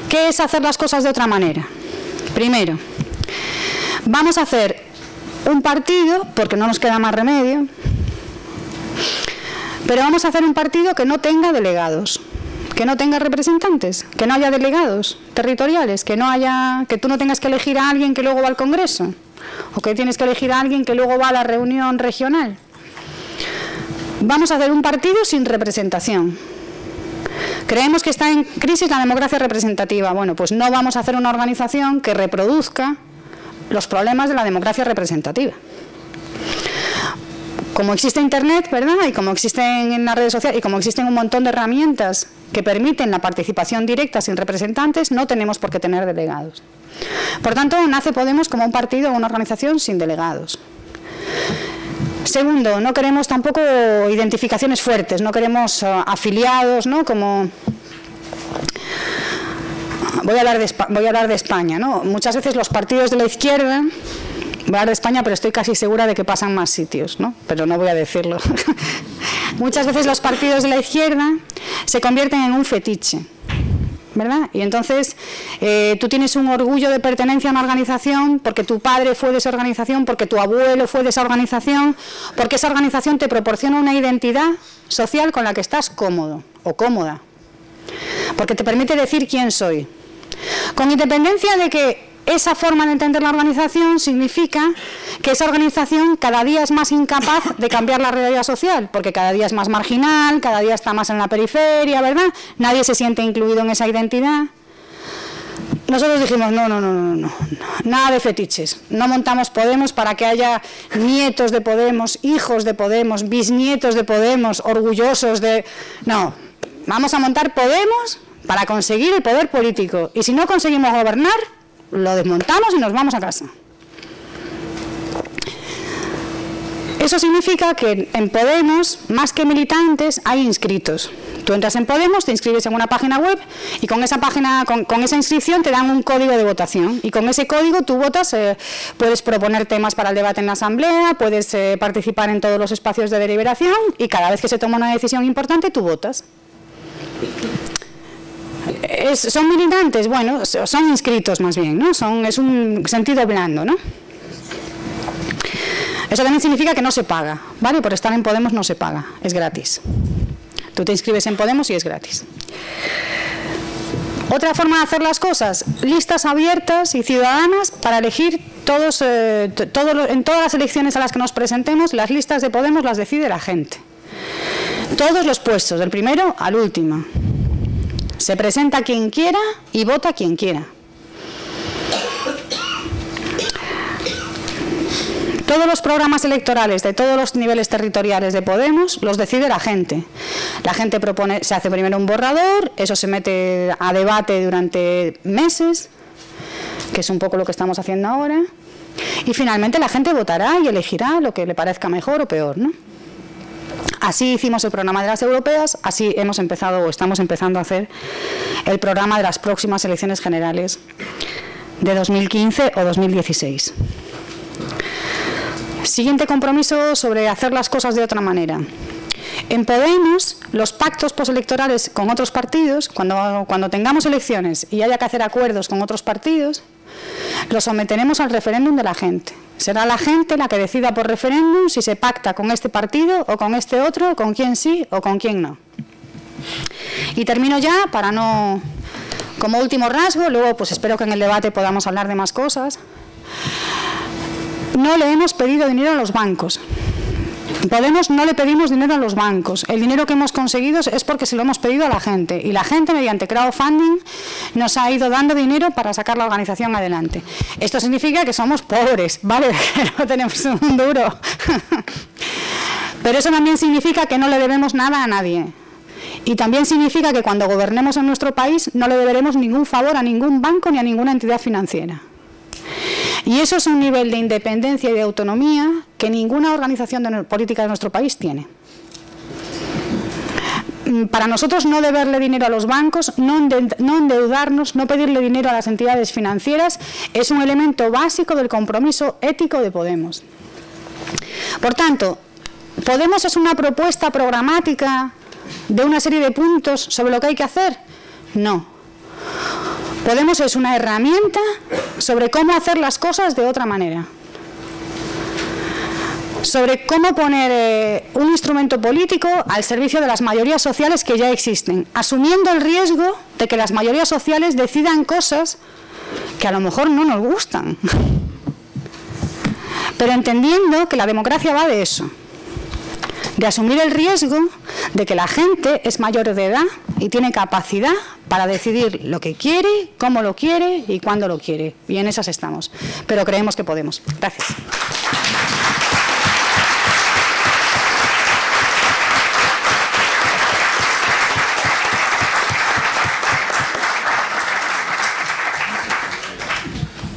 ¿Qué es hacer las cosas de otra manera? Primero, vamos a hacer un partido, porque no nos queda más remedio, pero vamos a hacer un partido que no tenga delegados, que no tenga representantes, que no haya delegados territoriales, que tú no tengas que elegir a alguien que luego va al Congreso, o que tienes que elegir a alguien que luego va a la reunión regional. Vamos a hacer un partido sin representación. Creemos que está en crisis la democracia representativa. Bueno, pues no vamos a hacer una organización que reproduzca los problemas de la democracia representativa. Como existe Internet, ¿verdad? Y como existen en las redes sociales, y como existen un montón de herramientas que permiten la participación directa sin representantes, no tenemos por qué tener delegados. Por tanto, nace Podemos como un partido o una organización sin delegados. Segundo, no queremos tampoco identificaciones fuertes, no queremos afiliados, ¿no? Como... Voy a hablar de España, ¿no? Muchas veces los partidos de la izquierda... Voy a hablar de España, pero estoy casi segura de que pasan más sitios, ¿no? Pero no voy a decirlo. Muchas veces los partidos de la izquierda se convierten en un fetiche, ¿verdad? Y entonces tú tienes un orgullo de pertenencia a una organización porque tu padre fue de esa organización, porque tu abuelo fue de esa organización, porque esa organización te proporciona una identidad social con la que estás cómodo o cómoda, porque te permite decir quién soy. Con independencia de que esa forma de entender la organización significa que esa organización cada día es más incapaz de cambiar la realidad social, porque cada día es más marginal, cada día está más en la periferia, ¿verdad? Nadie se siente incluido en esa identidad. Nosotros dijimos, no, nada de fetiches. No montamos Podemos para que haya nietos de Podemos, hijos de Podemos, bisnietos de Podemos, orgullosos de... No, vamos a montar Podemos para conseguir el poder político. Y si no conseguimos gobernar, lo desmontamos y nos vamos a casa. Eso significa que en Podemos, más que militantes, hay inscritos. Tú entras en Podemos, te inscribes en una página web y con esa página, con esa inscripción te dan un código de votación. Y con ese código tú votas, puedes proponer temas para el debate en la asamblea, puedes participar en todos los espacios de deliberación y cada vez que se toma una decisión importante tú votas. ¿Son militantes? Bueno, son inscritos más bien, ¿no? Es un sentido blando, ¿no? Eso también significa que no se paga, ¿vale? Por estar en Podemos no se paga, es gratis. Tú te inscribes en Podemos y es gratis. Otra forma de hacer las cosas, listas abiertas y ciudadanas para elegir en todas las elecciones a las que nos presentemos, las listas de Podemos las decide la gente. Todos los puestos, del primero al último. Se presenta quien quiera y vota quien quiera. Todos los programas electorales de todos los niveles territoriales de Podemos los decide la gente. La gente propone, se hace primero un borrador, eso se mete a debate durante meses, que es un poco lo que estamos haciendo ahora, y finalmente la gente votará y elegirá lo que le parezca mejor o peor, ¿no? Así hicimos el programa de las europeas, así hemos empezado o estamos empezando a hacer el programa de las próximas elecciones generales de 2015 o 2016. Siguiente compromiso sobre hacer las cosas de otra manera. En Podemos, los pactos postelectorales con otros partidos, cuando tengamos elecciones y haya que hacer acuerdos con otros partidos, los someteremos al referéndum de la gente. Será la gente la que decida por referéndum si se pacta con este partido o con este otro, con quién sí o con quién no. Y termino ya para no... Como último rasgo, luego pues espero que en el debate podamos hablar de más cosas. No le hemos pedido dinero a los bancos. Podemos no le pedimos dinero a los bancos. El dinero que hemos conseguido es porque se lo hemos pedido a la gente. Y la gente, mediante crowdfunding, nos ha ido dando dinero para sacar la organización adelante. Esto significa que somos pobres, ¿vale? Que no tenemos un duro. Pero eso también significa que no le debemos nada a nadie. Y también significa que cuando gobernemos en nuestro país no le deberemos ningún favor a ningún banco ni a ninguna entidad financiera. Y eso es un nivel de independencia y de autonomía que ninguna organización política de nuestro país tiene. Para nosotros no deberle dinero a los bancos, no endeudarnos, no pedirle dinero a las entidades financieras, es un elemento básico del compromiso ético de Podemos. Por tanto, ¿Podemos es una propuesta programática de una serie de puntos sobre lo que hay que hacer? No. Podemos es una herramienta sobre cómo hacer las cosas de otra manera. Sobre cómo poner un instrumento político al servicio de las mayorías sociales que ya existen, asumiendo el riesgo de que las mayorías sociales decidan cosas que a lo mejor no nos gustan. Pero entendiendo que la democracia va de eso. de asumir el riesgo de que la gente es mayor de edad y tiene capacidad para decidir lo que quiere, cómo lo quiere y cuándo lo quiere. Y en esas estamos. Pero creemos que podemos. Gracias.